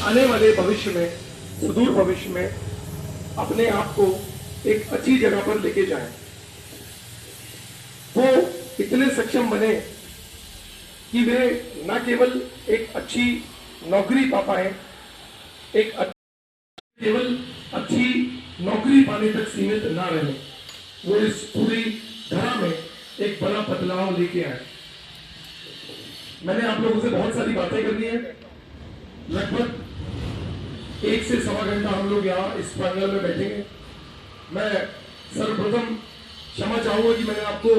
आने वाले भविष्य में, सुदूर भविष्य में अपने आप को एक अच्छी जगह पर लेके जाएं। वो इतने सक्षम बने कि वे न केवल एक अच्छी नौकरी पा पाए, केवल अच्छी नौकरी पाने तक सीमित ना रहे, वो इस पूरी धारा में एक बड़ा बदलाव लेके आए। मैंने आप लोगों से बहुत सारी बातें करनी है। लगभग 1 से सवा घंटा हम लोग यहाँ इस पैनल में बैठेंगे। मैं सर्वप्रथम क्षमा चाहूंगा कि मैंने आपको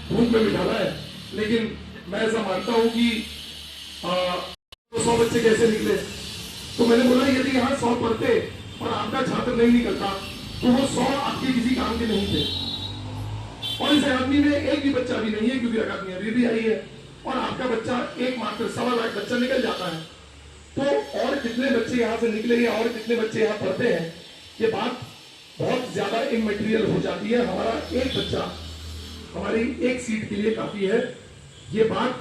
धूप में बिठाना है, लेकिन मैं ऐसा मानता हूं कि 100 बच्चे कैसे निकले, तो मैंने बोला यदि यहाँ 100 पढ़ते और आपका छात्र नहीं निकलता तो वो 100 आपके किसी काम के नहीं थे। और इस अकादमी में एक भी बच्चा भी नहीं है, क्योंकि अकादमी अभी भी आई है, और आपका बच्चा एक मात्र 1.25 लाख बच्चा निकल जाता है, तो और कितने बच्चे यहाँ से निकले या और कितने बच्चे यहाँ पढ़ते हैं, ये बात बहुत ज्यादा इमटेरियल हो जाती है। हमारा एक बच्चा हमारी एक सीट के लिए काफी है। ये बात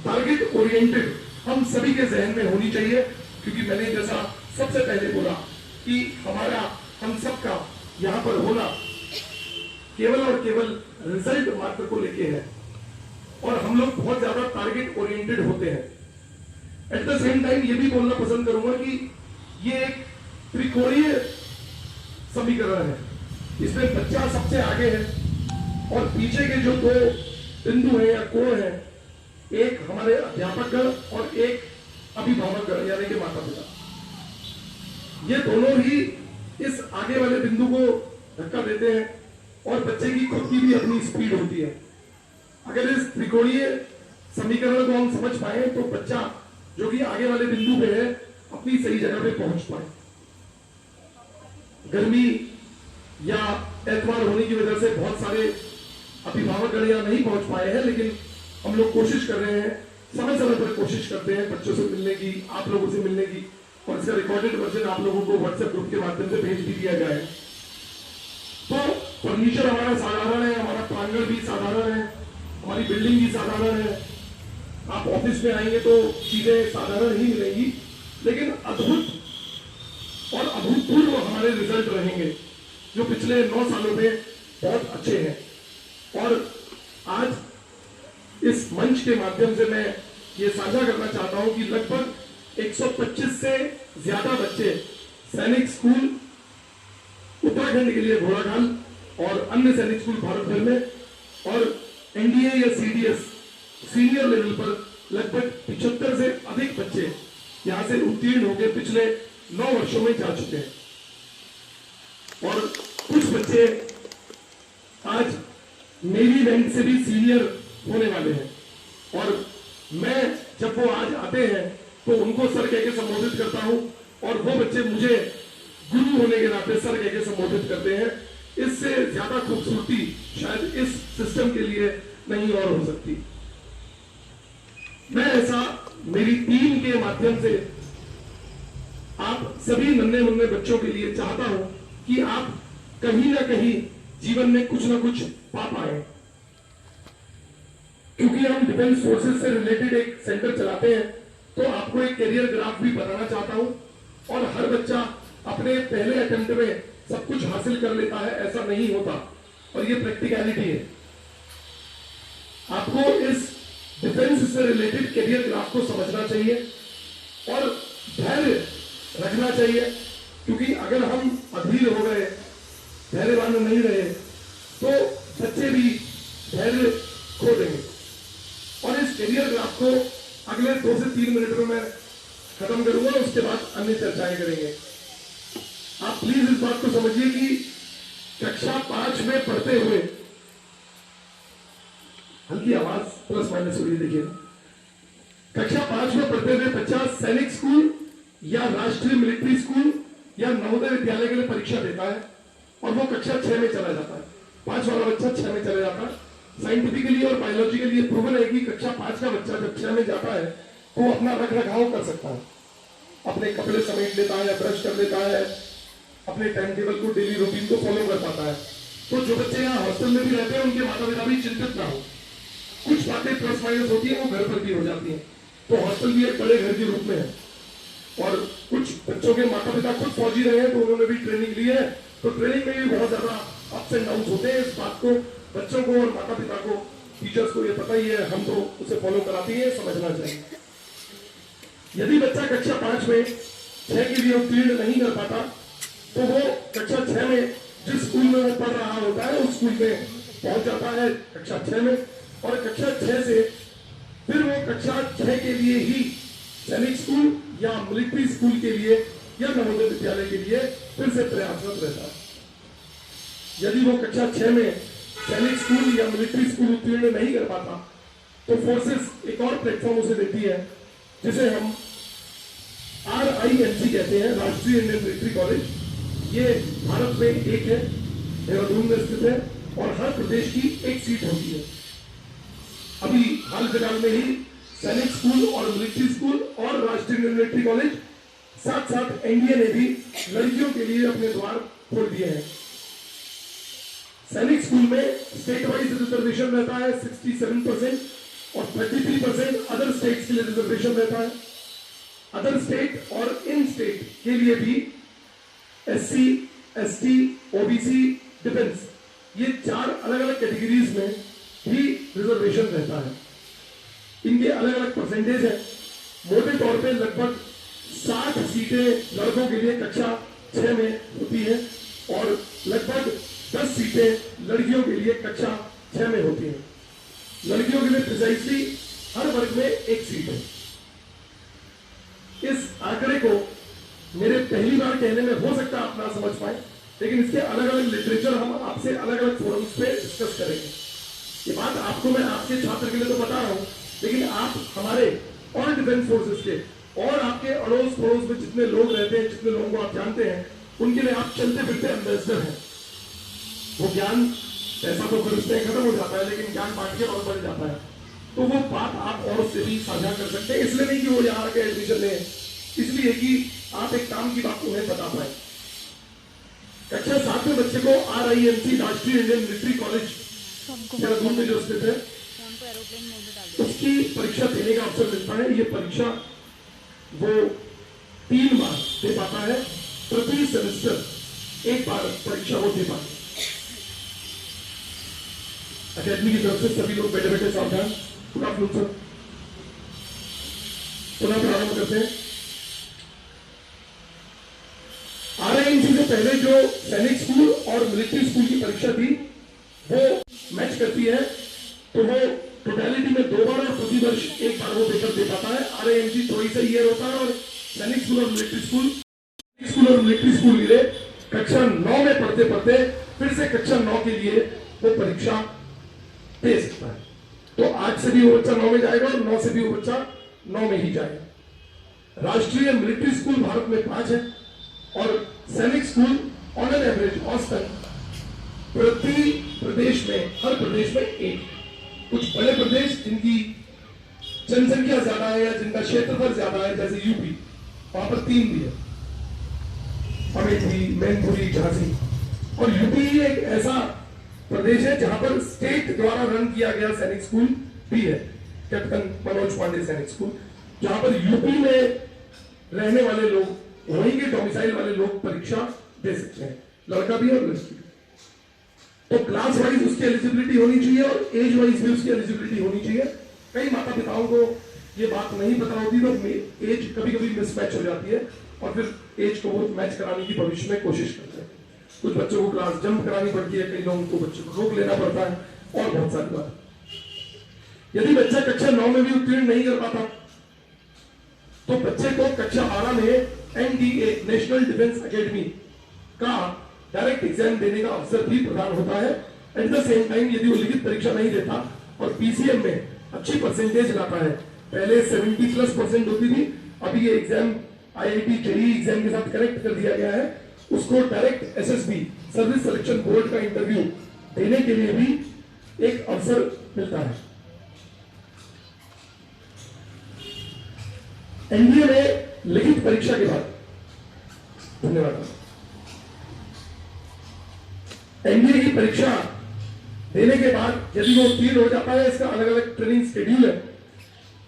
टारगेट ओरिएंटेड हम सभी के जहन में होनी चाहिए, क्योंकि मैंने जैसा सबसे पहले बोला कि हमारा हम सबका यहाँ पर होना केवल और केवल रिजल्ट मात्र को लेके है, और हम लोग बहुत ज्यादा टारगेट ओरिएंटेड होते हैं। एट द सेम टाइम ये भी बोलना पसंद करूंगा कि ये एक त्रिकोणीय समीकरण है। इसमें बच्चा सबसे आगे है और पीछे के जो 2 बिंदु है या कोण है, एक हमारे अध्यापक गण और एक अभिभावक गण यानी कि माता पिता, ये दोनों ही इस आगे वाले बिंदु को धक्का देते हैं, और बच्चे की खुद की भी अपनी स्पीड होती है। अगर इस त्रिकोणीय समीकरण को हम समझ पाए तो बच्चा जो कि आगे वाले बिंदु पे है अपनी सही जगह पे पहुंच पाए। गर्मी या एतवार होने की वजह से बहुत सारे अभिभावक गण यहाँ नहीं पहुंच पाए हैं, लेकिन हम लोग कोशिश कर रहे हैं, समय समय पर कोशिश करते हैं बच्चों से मिलने की, आप लोगों से मिलने की, और इसका रिकॉर्डेड वर्जन आप लोगों को व्हाट्सएप ग्रुप के माध्यम से भेज भी दिया जाए। तो फर्नीचर हमारा साधारण है, हमारा प्रांगण भी साधारण है, हमारी बिल्डिंग भी साधारण है। आप ऑफिस में आएंगे तो चीजें साधारण ही मिलेंगी, लेकिन अद्भुत और अभूतपूर्व हमारे रिजल्ट रहेंगे जो पिछले 9 सालों में बहुत अच्छे हैं। और आज इस मंच के माध्यम से मैं ये साझा करना चाहता हूं कि लगभग 125 से ज्यादा बच्चे सैनिक स्कूल उत्तराखंड के लिए घोड़ाखाल और अन्य सैनिक स्कूल भारत भर में, और एनडीए या सीडीएस सीनियर लेवल पर लगभग 75 से अधिक बच्चे यहां से उत्तीर्ण होकर पिछले 9 वर्षों में जा चुके हैं। और कुछ बच्चे आज नेवी रैंक से भी सीनियर होने वाले हैं, और मैं जब वो आज आते हैं तो उनको सर कह के संबोधित करता हूं, और वो बच्चे मुझे गुरु होने के नाते सर कह के संबोधित करते हैं। इससे ज्यादा खूबसूरती शायद इस सिस्टम के लिए नहीं और हो सकती। मैं ऐसा मेरी टीम के माध्यम से आप सभी नन्हे मुन्ने बच्चों के लिए चाहता हूं कि आप कहीं ना कहीं जीवन में कुछ ना कुछ पा पाए, क्योंकि हम डिफेंस फोर्सेस से रिलेटेड एक सेंटर चलाते हैं, तो आपको एक करियर ग्राफ भी बताना चाहता हूं। और हर बच्चा अपने पहले अटेम्प्ट में सब कुछ हासिल कर लेता है, ऐसा नहीं होता, और ये प्रैक्टिकलिटी है। आपको इस डिफेंस से रिलेटेड करियर ग्राफ को समझना चाहिए और धैर्य रखना चाहिए, क्योंकि अगर हम अधीर हो गए, धैर्यवान नहीं रहे, तो बच्चे भी धैर्य खो देंगे। और इस करियर ग्राफ को अगले 2 से 3 मिनट में मैं खत्म करूंगा, उसके बाद अन्य चर्चाएं करेंगे। आप प्लीज इस बात को समझिए कि कक्षा 5 में पढ़ते हुए, हल्की आवाज प्लस माइनस हो रही है, देखिए, कक्षा 5 में पढ़ते हुए बच्चा सैनिक स्कूल या राष्ट्रीय मिलिट्री स्कूल या नवोदय विद्यालय के लिए परीक्षा देता है, और वो कक्षा 6 में चला जाता है। 5 वाला बच्चा 6 में चला जाता है। साइंटिफिकली और बायोलॉजिकली प्रूवन है कि कक्षा 5 का बच्चा जब 6 में जाता है तो वो अपना रख रखाव कर सकता है, अपने कपड़े समेट लेता है, ब्रश कर लेता है, अपने टाइम टेबल को, डेली रूटीन को फॉलो कर पाता है। तो जो बच्चे यहाँ हॉस्टल में भी रहते हैं उनके माता पिता भी चिंतित ना हो। कुछ बातें प्लस माइनस होती है, वो घर पर भी हो जाती है, तो हॉस्टल भी एक बड़े घर के रूप में है। और कुछ बच्चों के माता पिता खुद फौजी रहे हैं तो उन्होंने भी ट्रेनिंग ली है, तो ट्रेनिंग में भी बहुत ज्यादा अप्स एंड डाउन होते हैं। इस बात को बच्चों को और माता पिता को, टीचर्स को ये पता ही है, हम तो उसे फॉलो कराते हैं, समझना चाहिए। यदि बच्चा कक्षा 5 में 6 के लिए उत्तीर्ण नहीं कर पाता तो वो कक्षा 6 में जिस स्कूल में वो पढ़ रहा होता है उस स्कूल में पहुंच जाता है कक्षा 6 में, और कक्षा 6 से फिर वो कक्षा 6 के लिए ही सैनिक स्कूल या मिलिट्री स्कूल के लिए या नवोदय विद्यालय के लिए फिर से प्रयासरत रहता है। यदि वो कक्षा 6 में सैनिक स्कूल या मिलिट्री स्कूल उत्तीर्ण नहीं कर पाता तो फोर्सेस एक और प्लेटफॉर्म उसे देती है जिसे हम RIMC कहते हैं, राष्ट्रीय इंडियन मिलिट्री कॉलेज। ये भारत में एक है, देहरादून में स्थित है, और हर प्रदेश की एक सीट होती है। अभी हाल फिलहाल में ही सैनिक स्कूल और मिलिट्री स्कूल और राष्ट्रीय इंडियन मिलिट्री कॉलेज साथ साथ एनडीए ने भी लड़कियों के लिए अपने द्वार खोल दिए हैं। सैनिक स्कूल में स्टेट वाइज रिजर्वेशन रहता है 67% और 33% अदर स्टेट्स के लिए रिजर्वेशन रहता है। अदर स्टेट और इन स्टेट के लिए भी SC, ST, OBC, डिफेंस, ये 4 अलग अलग कैटेगरीज में भी रिजर्वेशन रहता है। इनके अलग अलग परसेंटेज है। मोटे तौर पे लगभग 60 सीटें लड़कों के लिए कक्षा 6 में होती है और लगभग 10 सीटें लड़कियों के लिए कक्षा 6 में होती है। लड़कियों के लिए प्रिसाइसली हर वर्ग में एक सीट है। इस आंकड़े को मेरे पहली बार कहने में हो सकता है आप ना समझ पाए, लेकिन इसके अलग अलग लिटरेचर हम आपसे अलग अलग फोरम्स पे डिस्कस करेंगे। ये बात आपको मैं आपके छात्र के लिए तो बता रहा हूं, लेकिन आप हमारे और डिफेंस फोर्सेस के और आपके अड़ोस पड़ोस में जितने लोग रहते हैं, जितने लोगों को आप जानते हैं, उनके लिए आप चलते फिरते एम्बेसडर हैं। वो ज्ञान पैसा तो खर्चते हैं खत्म हो जाता है, लेकिन ज्ञान बांट के और बढ़ जाता है। तो वो बात आप और से भी साझा कर सकते हैं। इसलिए नहीं कि वो यहाँ आके एडमिशन ले, इसलिए कि आप एक काम की बात उन्हें बता पाए। कक्षा 7 में बच्चे को RIMC राष्ट्रीय इंडियन मिलिट्री कॉलेज देहरादून में जो स्थित है उसकी परीक्षा देने का अवसर मिलता है। ये परीक्षा वो 3 बार दे पाता है, प्रति सेमेस्टर एक बार परीक्षा वो दे पाता है। अकेडमी की तरफ से सभी लोग बैठे बैठे सावधान, पुनः प्रारंभ करते हैं। RIMC से पहले जो सैनिक स्कूल और मिलिट्री स्कूल की परीक्षा थी वो मैच करती है, तो वो टोटलिटी में 2 बार और प्रति वर्ष एक बार वो पेपर दे पाता है। RIMC ट्वाइस अ ईयर होता है और सैनिक स्कूल और मिलिट्री स्कूल के लिए कक्षा 9 में पढ़ते पढ़ते फिर से कक्षा 9 के लिए वो परीक्षा दे सकता है। तो 8 से भी वो बच्चा 9 में जाएगा और 9 से भी वो बच्चा 9 में ही जाएगा। राष्ट्रीय मिलिट्री स्कूल भारत में 5 है और सैनिक स्कूल ऑन एन एवरेज औसतन प्रति प्रदेश में, हर प्रदेश में एक। कुछ बड़े प्रदेश जिनकी जनसंख्या ज्यादा है या जिनका क्षेत्रफल ज्यादा है, जैसे यूपी, वहां पर 3 भी है, अमेठी, मैनपुरी, झांसी। और यूपी एक ऐसा प्रदेश है जहां पर स्टेट द्वारा रन किया गया सैनिक स्कूल भी है, कैप्टन मनोज पांडे सैनिक स्कूल, जहां पर यूपी में रहने वाले लोग, वहीं के डोमिसाइल वाले लोग परीक्षा दे सकते हैं, लड़का भी और लड़की भी। तो क्लास वाइज उसकी एलिजिबिलिटी होनी चाहिए और एज वाइज भी उसकी एलिजिबिलिटी होनी चाहिए। कई माता पिताओं को ये बात नहीं पता होती, तो एज कभी कभी मिसमैच हो जाती है और फिर एज को वो मैच कराने की भविष्य में कोशिश करते हैं। कुछ बच्चों को क्लास जंप करानी पड़ती है, कई लोगों को बच्चों को रोक लेना पड़ता है और बहुत सारी बात। यदि बच्चा कक्षा 9 में भी उत्तीर्ण नहीं कर पाता तो बच्चे को कक्षा 12 में NDA नेशनल डिफेंस एकेडमी का डायरेक्ट एग्जाम देने का अवसर भी प्रदान होता है। एट द सेम टाइम यदि वो लिखित परीक्षा नहीं देता और PCM में अच्छी परसेंटेज लाता है, पहले 70+% होती थी, अभी ये एग्जाम IIT JEE एग्जाम के साथ कनेक्ट कर दिया गया है, उसको direct SSB service selection board का इंटरव्यू देने के लिए भी एक अवसर मिलता है। एनडीए में लिखित परीक्षा के बाद, धन्यवाद, एनडीए की परीक्षा देने के बाद यदि वो उत्तीर्ण हो जाता है, इसका अलग अलग ट्रेनिंग शेड्यूल है।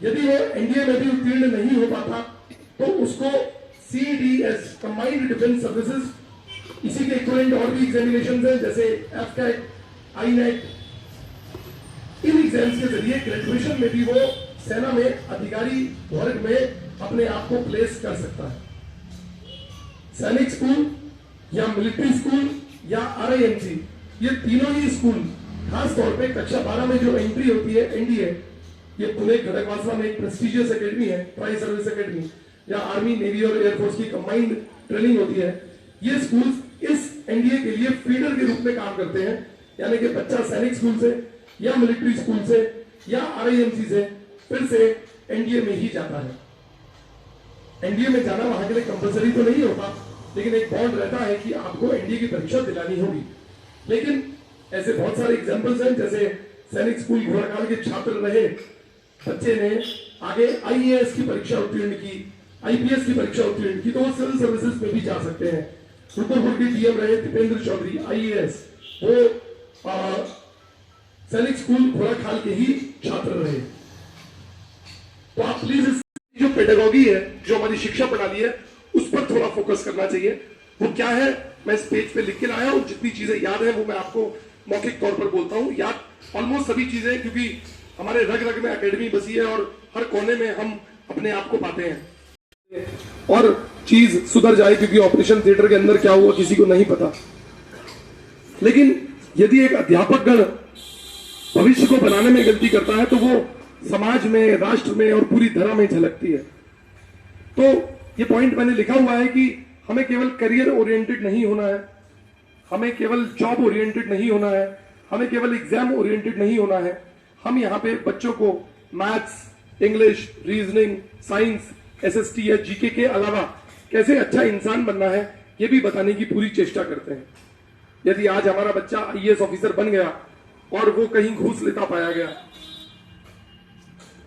यदि वो एनडीए में भी उत्तीर्ण नहीं हो पाता तो उसको CDS कंबाइंड डिफेंस सर्विसेज, इसी के इक्विवेलेंट और भी एग्जामिनेशन हैं जैसे FCAT, INET, इन एग्जाम्स के जरिए ग्रेजुएशन में भी वो सेना में अधिकारी वर्ग में अपने आप को प्लेस कर सकता है। सैनिक स्कूल या मिलिट्री स्कूल या RIMC, ये तीनों ही स्कूल खास तौर पे कक्षा 12 में जो एंट्री होती है NDA, ये पुणे खड़गवासला में एक प्रेस्टिजियस एकेडमी है, ट्राई सर्विस एकेडमी, या आर्मी, नेवी और एयरफोर्स की कंबाइंड ट्रेनिंग होती है। ये स्कूल इस NDA के लिए फीडर के रूप में काम करते हैं, यानी कि बच्चा सैनिक स्कूल से या मिलिट्री स्कूल से या RIMC से फिर से NDA में ही जाता है। NDA में जाना वहां के लिए कंपलसरी तो नहीं होता, लेकिन एक बॉन्ड रहता है कि आपको NDA की परीक्षा दिलानी होगी। लेकिन ऐसे बहुत सारे एग्जांपल्स हैं, जैसे सैनिक स्कूल घोड़ाकाल के छात्र रहे बच्चे ने आगे IAS की परीक्षा उत्तीर्ण की, IPS की परीक्षा उत्तीर्ण की, तो वो सिविल सर्विसेज में भी जा सकते हैं। रुद्रपुर के DM रहे दीपेंद्र चौधरी IAS, वो सैनिक स्कूल घोड़ाखाल के ही छात्र रहे। तो आप प्लीज जो पेडागॉजी है, जो हमारी शिक्षा प्रणाली है, उस पर थोड़ा फोकस करना चाहिए। वो क्या है मैं इस पेज पे लिख के लाया हूं, जितनी चीजें याद है वो मैं आपको मौखिक तौर पर बोलता हूं। याद ऑलमोस्ट सभी चीजें, क्योंकि हमारे रग रग में एकेडमी बसी है और हर कोने में हम अपने आप को पाते हैं। और चीज सुधर जाए, क्योंकि ऑपरेशन थिएटर के अंदर क्या हुआ किसी को नहीं पता। लेकिन यदि एक अध्यापक गण भविष्य को बनाने में गलती करता है तो वो समाज में, राष्ट्र में और पूरी धरा में झलकती है। तो ये पॉइंट मैंने लिखा हुआ है कि हमें केवल करियर ओरिएंटेड नहीं होना है, हमें केवल जॉब ओरिएंटेड नहीं होना है, हमें केवल एग्जाम ओरिएंटेड नहीं होना है। हम यहाँ पे बच्चों को maths, English, reasoning, science, SST या GK के अलावा कैसे अच्छा इंसान बनना है ये भी बताने की पूरी चेष्टा करते हैं। यदि आज हमारा बच्चा IAS ऑफिसर बन गया और वो कहीं घूस लेता पाया गया,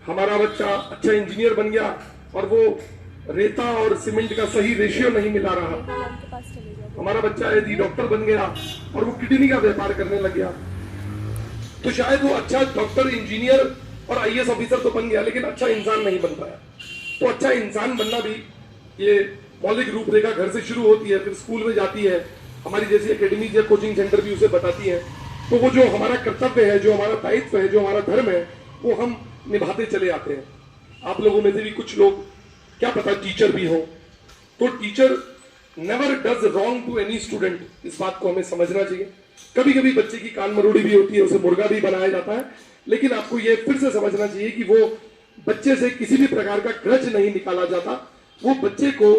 हमारा बच्चा अच्छा इंजीनियर बन गया और वो रेता और सीमेंट का सही रेशियो नहीं मिला रहा, हमारा बच्चा यदि डॉक्टर बन गया और वो किडनी का व्यापार करने लग गया, तो शायद वो अच्छा डॉक्टर, इंजीनियर और IAS ऑफिसर तो बन गया, लेकिन अच्छा इंसान नहीं बन पाया। तो अच्छा इंसान बनना भी ये मौलिक रूपरेखा घर से शुरू होती है, फिर स्कूल में जाती है, हमारी जैसी एकेडमी या कोचिंग सेंटर भी उसे बताती है। तो वो जो हमारा कर्तव्य है, जो हमारा दायित्व है, जो हमारा धर्म है, वो हम निभाते चले आते हैं। आप लोगों में से भी कुछ लोग क्या पता टीचर भी हो, तो teacher never does wrong to any student, इस बात को हमें समझना चाहिए। कभी कभी बच्चे की कान मरोड़ी भी होती है, उसे मुर्गा भी बनाया जाता है, लेकिन आपको यह फिर से समझना चाहिए कि वो बच्चे से किसी भी प्रकार का ग्रज नहीं निकाला जाता। वो बच्चे को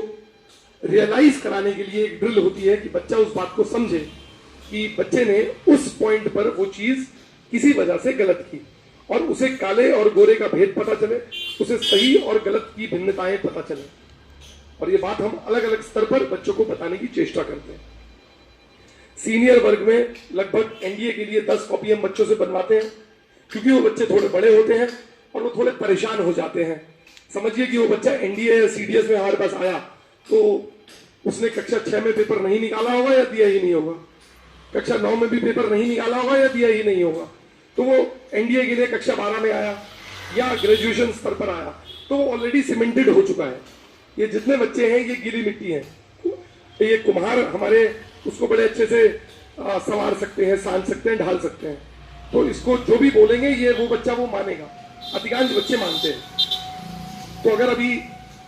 रियलाइज कराने के लिए एक ड्रिल होती है कि बच्चा उस बात को समझे कि बच्चे ने उस पॉइंट पर वो चीज किसी वजह से गलत की, और उसे काले और गोरे का भेद पता चले, उसे सही और गलत की भिन्नताएं पता चले। और ये बात हम अलग अलग स्तर पर बच्चों को बताने की चेष्टा करते हैं। सीनियर वर्ग में लगभग NDA के लिए 10 कॉपी हम बच्चों से बनवाते हैं, क्योंकि वो बच्चे थोड़े बड़े होते हैं और वो थोड़े परेशान हो जाते हैं। समझिए कि वो बच्चा NDA या CDS में हमारे पास आया तो उसने कक्षा 6 में पेपर नहीं निकाला होगा या दिया ही नहीं होगा, कक्षा 9 में भी पेपर नहीं निकाला होगा या दिया ही नहीं होगा, तो वो NDA के लिए कक्षा 12 में आया या ग्रेजुएशन स्तर पर आया तो वो ऑलरेडी सीमेंटेड हो चुका है। ये जितने बच्चे हैं ये गीली मिट्टी है, ये कुम्हार हमारे उसको बड़े अच्छे से संवार सकते हैं, सान सकते हैं, ढाल सकते हैं। तो इसको जो भी बोलेंगे ये वो बच्चा वो मानेगा, अधिकांश बच्चे मानते हैं। तो अगर अभी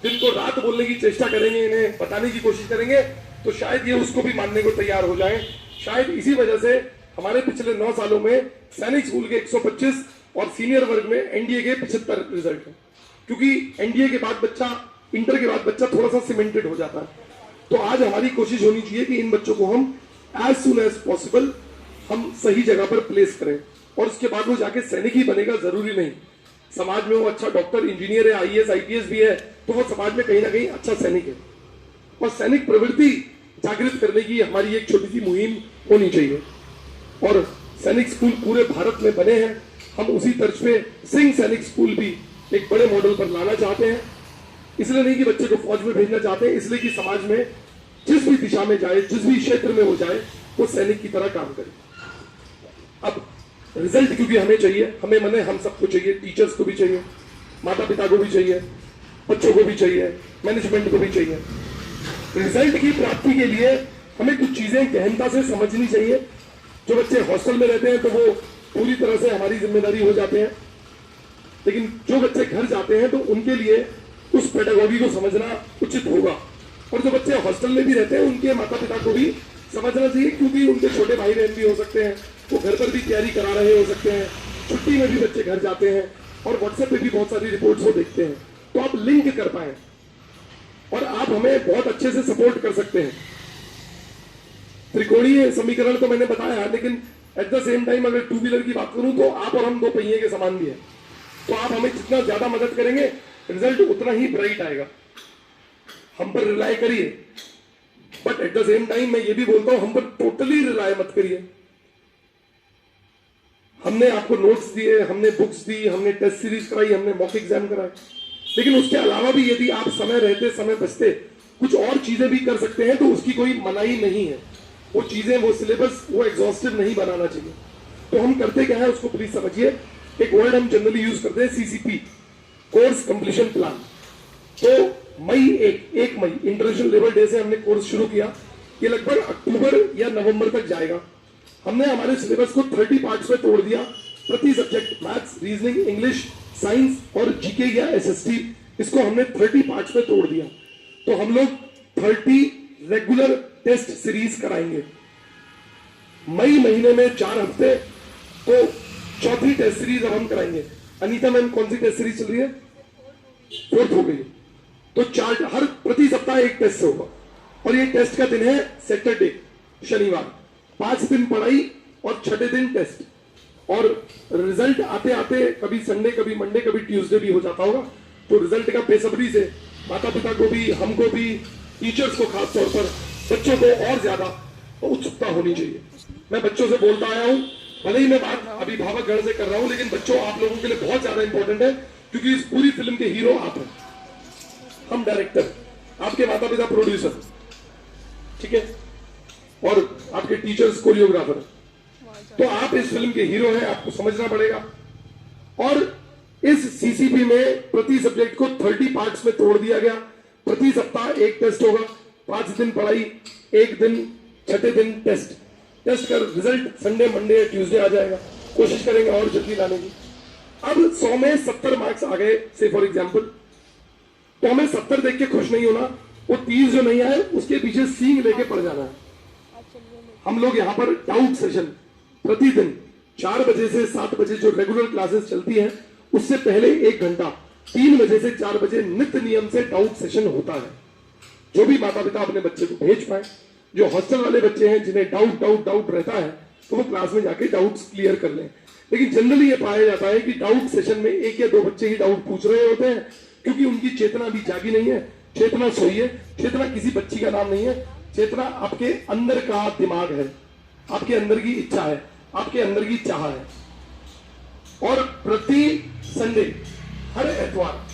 दिन को रात बोलने की चेष्टा करेंगे, इन्हें बताने की कोशिश करेंगे, तो शायद ये उसको भी मानने को तैयार हो जाए। शायद इसी वजह से हमारे पिछले 9 सालों में सैनिक स्कूल के 125 और सीनियर वर्ग में NDA के 75 रिजल्ट है, क्योंकि NDA के बाद बच्चा, इंटर के बाद बच्चा थोड़ा सा सीमेंटेड हो जाता है। तो आज हमारी कोशिश होनी चाहिए कि इन बच्चों को हम एज सुन एज पॉसिबल हम सही जगह पर प्लेस करें, और उसके बाद वो जाके सैनिक ही बनेगा जरूरी नहीं। समाज में वो अच्छा डॉक्टर, इंजीनियर है, IAS IPS भी है, तो वो समाज में कहीं ना कहीं अच्छा सैनिक है। और सैनिक प्रवृत्ति जागृत करने की हमारी एक छोटी सी मुहिम होनी चाहिए, और सैनिक स्कूल पूरे भारत में बने हैं। हम उसी तर्ज पे सिंह सैनिक स्कूल भी एक बड़े मॉडल पर लाना चाहते हैं। इसलिए नहीं कि बच्चे को फौज में भेजना चाहते हैं, इसलिए कि समाज में जिस भी दिशा में जाए, जिस भी क्षेत्र में वो जाए, वो सैनिक की तरह काम करे। अब रिजल्ट क्योंकि हमें चाहिए, हमें मने हम सबको चाहिए, टीचर्स को भी चाहिए, माता पिता को भी चाहिए, बच्चों को भी चाहिए, मैनेजमेंट को भी चाहिए। रिजल्ट की प्राप्ति के लिए हमें कुछ चीजें गहनता से समझनी चाहिए। जो बच्चे हॉस्टल में रहते हैं तो वो पूरी तरह से हमारी जिम्मेदारी हो जाते हैं, लेकिन जो बच्चे घर जाते हैं तो उनके लिए उस पेडागॉजी को समझना उचित होगा। और जो बच्चे हॉस्टल में भी रहते हैं उनके माता पिता को भी समझना चाहिए, क्योंकि उनके छोटे भाई बहन भी हो सकते हैं, वो घर पर भी तैयारी करा रहे हो सकते हैं, छुट्टी में भी बच्चे घर जाते हैं और व्हाट्सएप पे भी बहुत सारी रिपोर्ट्स वो देखते हैं। तो आप लिंक कर पाए और आप हमें बहुत अच्छे से सपोर्ट कर सकते हैं। त्रिकोणीय समीकरण तो मैंने बताया, लेकिन एट द सेम टाइम अगर टू व्हीलर की बात करूं तो आप और हम दो पहिए के समान भी है। तो आप हमें जितना ज्यादा मदद करेंगे रिजल्ट उतना ही ब्राइट आएगा। हम पर रिलाय करिए, but at the same time मैं ये भी बोलता हूं हम पर टोटली रिलाय मत करिए। हमने आपको नोट्स दिए, हमने बुक्स दी, हमने टेस्ट सीरीज कराई, हमने मॉक एग्जाम कराए, लेकिन उसके अलावा भी यदि आप समय रहते समय बचते कुछ और चीजें भी कर सकते हैं तो उसकी कोई मनाही नहीं है। वो चीजें, वो सिलेबस, वो एग्जॉस्टिव नहीं बनाना चाहिए। तो हम करते क्या है उसको प्लीज समझिए। एक वर्ड हम जनरली यूज करते हैं सीसीपी, कोर्स कंप्लीशन प्लान। तो मई 1 मई इंटरनेशनल लेबर डे से हमने कोर्स शुरू किया। ये लगभग अक्टूबर या नवंबर तक जाएगा। हमने हमारे सिलेबस को 30 पार्ट्स में तोड़ दिया। प्रति subject maths, reasoning, English, science और जीके या एसएसटी, इसको हमने 30 पार्ट्स में तोड़ दिया। तो हम लोग 30 रेगुलर टेस्ट सीरीज कराएंगे मई महीने में 4 हफ्ते। तो चौथी टेस्ट सीरीज अब हम कराएंगे। अनीता मैम कौन सी टेस्ट सीरीज चल रही है? 4th हो गई। तो 4 हर प्रति सप्ताह एक टेस्ट होगा और ये टेस्ट का दिन है सैटरडे, शनिवार। 5 दिन पढ़ाई और 6ठे दिन टेस्ट। और रिजल्ट आते आते कभी संडे, कभी मंडे, कभी ट्यूसडे भी हो जाता होगा। तो रिजल्ट का बेसब्री से माता पिता को भी, हमको भी, टीचर्स को खास तौर पर, बच्चों को और ज्यादा उत्सुकता होनी चाहिए। मैं बच्चों से बोलता आया हूं, भले ही मैं बात अभिभावक गण से कर रहा हूं, लेकिन बच्चों आप लोगों के लिए बहुत ज्यादा इंपॉर्टेंट है, क्योंकि इस पूरी फिल्म के हीरो आप हैं। हम डायरेक्टर, आपके माता पिता प्रोड्यूसर, ठीक है, और आपके टीचर्स कोरियोग्राफर। तो आप इस फिल्म के हीरो हैं, आपको समझना पड़ेगा। और इस सीसीपी में प्रति सब्जेक्ट को 30 पार्ट्स में तोड़ दिया गया। प्रति सप्ताह एक टेस्ट होगा, 5 दिन पढ़ाई, 1 दिन, 6ठे दिन टेस्ट। टेस्ट का रिजल्ट संडे, मंडे या ट्यूसडे आ जाएगा। कोशिश करेंगे और जल्दी लाने की। अब 100 में 70 मार्क्स आ गए से फॉर एग्जाम्पल, तो हमें 70 देख के खुश नहीं होना। वो 30 जो नहीं आए उसके पीछे सींग लेके पड़ जाना है। हम लोग यहाँ पर डाउट सेशन प्रतिदिन 4 बजे से 7 बजे जो रेगुलर क्लासेस चलती हैं, उससे पहले 1 घंटा 3 बजे से 4 बजे नित्य नियम से डाउट सेशन होता है। जो भी माता पिता अपने बच्चे को भेज पाए, जो हॉस्टल वाले बच्चे हैं जिन्हें डाउट रहता है, तो वो क्लास में जाके डाउट्स क्लियर कर लें। लेकिन जनरली ये पाया जाता है कि डाउट सेशन में 1 या 2 बच्चे ही डाउट पूछ रहे होते हैं, क्योंकि उनकी चेतना भी जागी नहीं है। चेतना सोई है। चेतना किसी बच्ची का नाम नहीं है। चेतना आपके अंदर का दिमाग है, आपके अंदर की इच्छा है, आपके अंदर की चाह है। और प्रति संडे, हर एतवार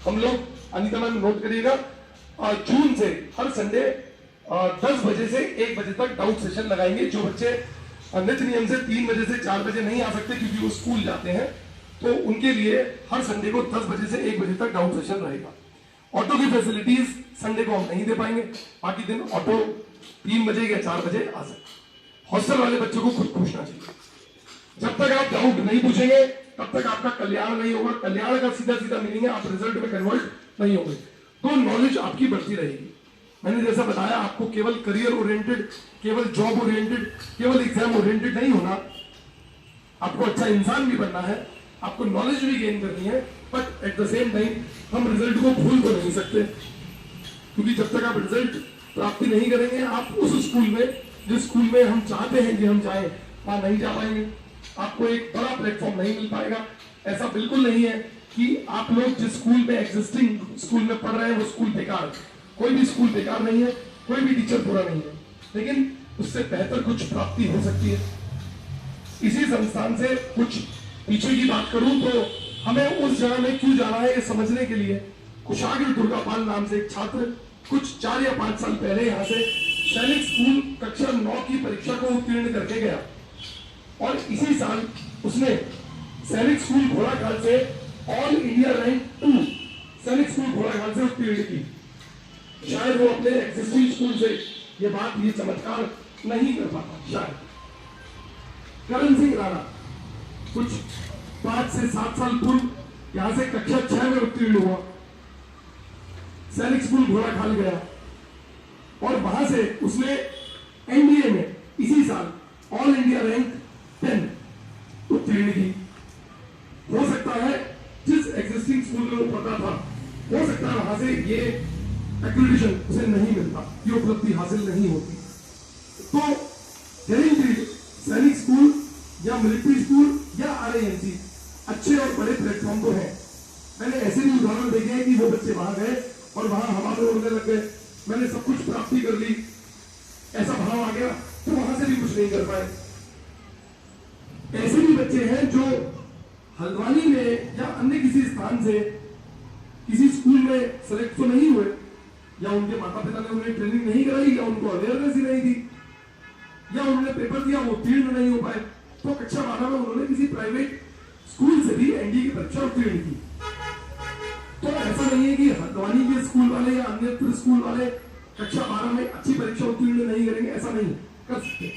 हम लोग, अनीता मैम नोट करिएगा, जून से हर संडे 10 बजे से 1 बजे तक डाउट सेशन लगाएंगे। जो बच्चे नित्य नियम से 3 बजे से 4 बजे नहीं आ सकते क्योंकि वो स्कूल जाते हैं, तो उनके लिए हर संडे को 10 बजे से 1 बजे तक डाउट सेशन रहेगा। ऑटो की फैसिलिटीज संडे को हम नहीं दे पाएंगे, बाकी दिन ऑटो 3 बजे या 4 बजे आ सकते। हॉस्टल वाले बच्चों को खुद पूछना चाहिए। जब तक आप डाउट नहीं पूछेंगे तब तक आपका कल्याण नहीं होगा। कल्याण का सीधा सीधा मीनिंग है आप रिजल्ट में कन्वर्ट नहीं होंगे, तो नॉलेज आपकी बढ़ती रहेगी। मैंने जैसा बताया, आपको केवल करियर ओरिएंटेड, केवल जॉब ओरिएंटेड, केवल एग्जाम ओरिएंटेड नहीं होना। आपको अच्छा इंसान भी बनना है, आपको नॉलेज भी गेन करनी है, but at the same time हम रिजल्ट को भूल तो नहीं सकते, क्योंकि जब तक आप रिजल्ट प्राप्ति नहीं करेंगे, आप उस स्कूल में, जिस स्कूल में हम चाहते हैं कि हम जाएं, वहां नहीं जा पाएंगे। आपको एक बड़ा प्लेटफॉर्म नहीं मिल पाएगा। ऐसा बिल्कुल नहीं है कि आप लोग जिस स्कूल में, एग्जिस्टिंग स्कूल में पढ़ रहे हैं, वो स्कूल बेकार है। कोई भी स्कूल बेकार नहीं है, कोई भी टीचर बुरा नहीं है, लेकिन उससे बेहतर कुछ प्राप्ति हो सकती है। इसी संस्थान से कुछ पीछे की बात करूं तो हमें उस जगह में क्यों जाना है ये समझने के लिए कुशाग्र दुर्गापाल नाम से एक छात्र कुछ 4 या 5 साल पहले यहाँ से सैनिक स्कूल कक्षा 9 की परीक्षा को उत्तीर्ण करके गया, और इसी साल उसने सैनिक स्कूल घोड़ाखाल से ऑल इंडिया रैंक 2 सैनिक स्कूल घोड़ाखाल से उत्तीर्ण की। शायद वो अपने एग्जिस्टिंग स्कूल से ये चमत्कार नहीं कर पाता। शायद करण सिंह राणा कुछ 5 से 7 साल पूर्व यहां से कक्षा 6 में उत्तीर्ण हुआ, सैनिक स्कूल घोड़ाखाल गया और वहां से उसने एनडीए में इसी साल ऑल इंडिया रैंक 10 उत्तीर्ण की। हो सकता है जिस एग्जिस्टिंग स्कूल में वो पढ़ता था, हो सकता है वहां से ये एक्रेडिटेशन उसे नहीं मिलता, ये उपलब्धि हासिल नहीं होती। तो गारंटीड सैनिक स्कूल या मिलिट्री स्कूल या आरआईएनसी अच्छे और बड़े प्लेटफॉर्म तो है। मैंने ऐसे भी उदाहरण देखे हैं कि वो बच्चे वहां गए और वहां हमारे उड़ने लग गए, मैंने सब कुछ प्राप्ति कर ली, ऐसा भाव आ गया, तो वहां से भी कुछ नहीं कर पाए। ऐसे भी बच्चे हैं जो हल्द्वानी में या अन्य किसी स्थान से किसी स्कूल में सेलेक्ट तो नहीं हुए, या उनके माता पिता ने उन्हें ट्रेनिंग नहीं कराई, या उनको अवेयरनेस ही नहीं थी, या उन्होंने पेपर दिया वो उत्तीर्ण नहीं हो पाए, तो कक्षा 12 में उन्होंने किसी प्राइवेट स्कूल से भी एनडीए की परीक्षा उत्तीर्ण की। तो ऐसा नहीं है कि हल्द्वानी के स्कूल वाले या अन्य स्कूल वाले कक्षा 12 में अच्छी परीक्षा उत्तीर्ण नहीं करेंगे, ऐसा नहीं कर सकते।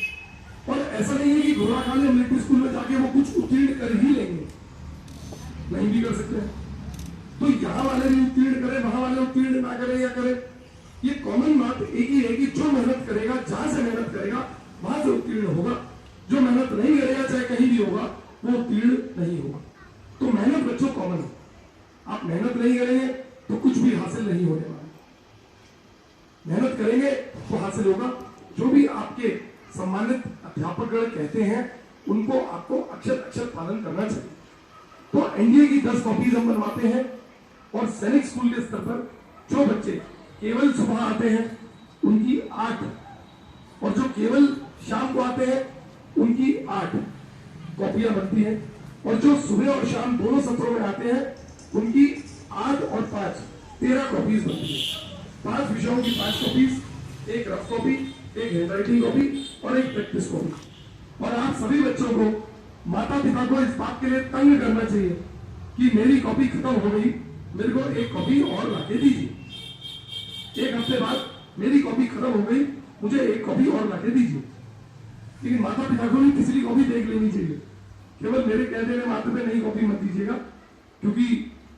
और ऐसा नहीं है कि घोड़ाखाल या मिलिट्री स्कूल में जाके वो कुछ उत्तीर्ण कर ही लेंगे, नहीं भी कर सकते। तो यहाँ वाले भी उत्तीर्ण करें, वहां वाले उत्तीर्ण ना करें या करें, ये कॉमन बात एक ही है कि जो मेहनत करेगा, जहां से मेहनत करेगा वहां से उत्तीर्ण होगा, जो मेहनत नहीं करेगा चाहे कहीं भी होगा वो उत्तीर्ण नहीं होगा। तो मेहनत बच्चों कॉमन है, आप मेहनत नहीं करेंगे तो कुछ भी हासिल नहीं होने वाला, मेहनत करेंगे तो हासिल होगा। जो भी आपके सम्मानित अध्यापकगण कहते हैं उनको आपको अक्षर अक्षर पालन करना चाहिए। तो एनडीए की 10 कॉपीज हम बनवाते हैं और सैनिक स्कूल के स्तर पर जो बच्चे केवल सुबह आते हैं उनकी 8, और जो केवल शाम को आते हैं उनकी 8 कॉपियां बनती हैं, और जो सुबह और शाम दोनों सत्रों में आते हैं उनकी 8 और 5 13 कॉपीज बनती है। 5 विषयों की 5 कॉपीज, एक रफ कॉपी, एक हैंडराइटिंग कॉपी और एक प्रैक्टिस कॉपी। और आप सभी बच्चों को, माता पिता को इस बात के लिए तंग करना चाहिए कि मेरी कॉपी खत्म हो गई, मेरे को एक कॉपी और लाके दीजिए, एक हफ्ते बाद मेरी कॉपी खत्म हो गई, मुझे एक कॉपी और लाके दीजिए। लेकिन माता पिता को भी पिछली कॉपी देख लेनी चाहिए, केवल मेरे कह देने मात्र पे नई कॉपी मत दीजिएगा, क्योंकि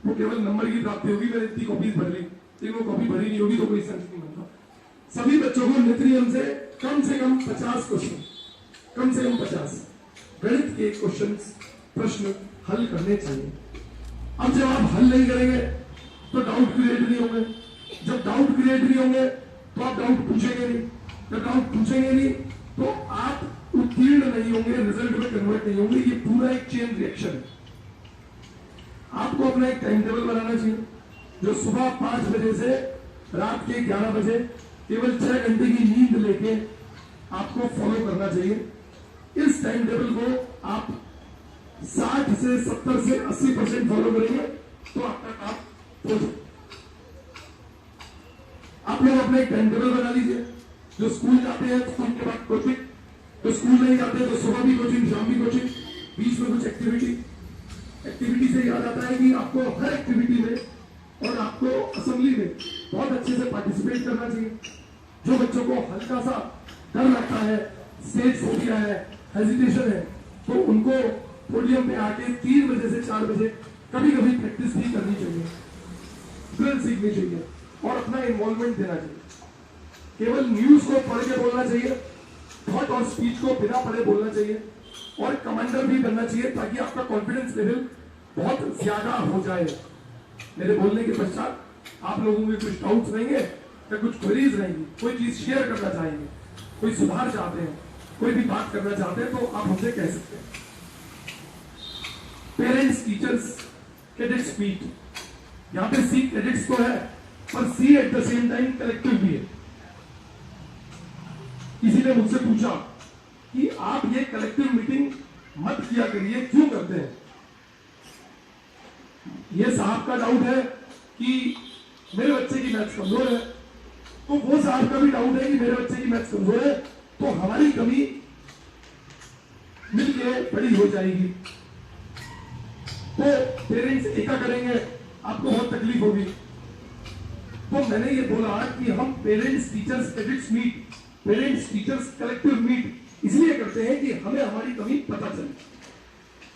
वो केवल नंबर की प्राप्ति होगी, मैंने इतनी कॉपीज भर ली, लेकिन वो कॉपी भरी नहीं होगी तो कोई सेंस नहीं बनता। सभी बच्चों को नित्य नियम से कम 50 क्वेश्चन, कम से कम 50 गणित के क्वेश्चन, प्रश्न हल करने चाहिए। अब जब आप हल नहीं करेंगे तो डाउट क्रिएट नहीं होंगे, जब डाउट क्रिएट नहीं होंगे तो आप डाउट पूछेंगे नहीं, जब डाउट पूछेंगे नहीं तो आप उत्तीर्ण नहीं होंगे, रिजल्ट में कन्वर्ट नहीं होंगे। ये पूरा एक चेन रिएक्शन है। आपको अपना एक टाइम टेबल बनाना चाहिए, जो सुबह 5 बजे से रात के 11 बजे केवल 6 घंटे की नींद लेके आपको फॉलो करना चाहिए। इस टाइम टेबल को आप 60 से 70 से 80% फॉलो करेंगे तो आपका काम हो जाए। आप लोग अपने एक टाइम टेबल बना लीजिए, जो स्कूल जाते हैं स्कूल के बाद कोचिंग, तो स्कूल नहीं जाते तो सुबह भी कोचिंग, शाम भी कोचिंग, बीच में कुछ एक्टिविटी से याद आता है कि आपको हर एक्टिविटी में और आपको असेंबली में बहुत अच्छे से पार्टिसिपेट करना चाहिए। जो बच्चों को हल्का सा डर लगता है, स्टेज फोबिया है, हेजिटेशन है, तो उनको पोडियम पे आके 3 बजे से 4 बजे कभी कभी प्रैक्टिस भी करनी चाहिए, ड्रिल सीखनी चाहिए और अपना इन्वॉल्वमेंट देना चाहिए। केवल न्यूज को पढ़ के बोलना चाहिए, थॉट और स्पीच को बिना पढ़े बोलना चाहिए, और कमांडर भी बनना चाहिए ताकि आपका कॉन्फिडेंस लेवल बहुत ज्यादा हो जाए। मेरे बोलने के पश्चात आप लोगों के कुछ डाउट्स रहेंगे या कुछ क्वेरीज रहेंगी, कोई चीज शेयर करना चाहेंगे, कोई सुधार चाहते हैं, कोई भी बात करना चाहते हैं तो आप हमसे कह सकते हैं। पेरेंट्स, टीचर्स, कैडेट्स मीट, यहाँ पे सी कैडेट्स तो है पर see at the same time collective भी है। किसी ने मुझसे पूछा कि आप ये कलेक्टिव मीटिंग मत किया करिए, क्यों करते हैं? ये साहब का डाउट है कि मेरे बच्चे की मैथ्स कमजोर है, तो वो साहब का भी डाउट है कि मेरे बच्चे की मैथ्स कमजोर है, तो हमारी कमी मिलके बड़ी हो जाएगी। तो पेरेंट्स एका करेंगे, आपको बहुत तकलीफ होगी। तो मैंने ये बोला कि हम parents teachers cadets meet, parents teachers collective meet इसलिए करते हैं कि हमें हमारी कमी पता चले,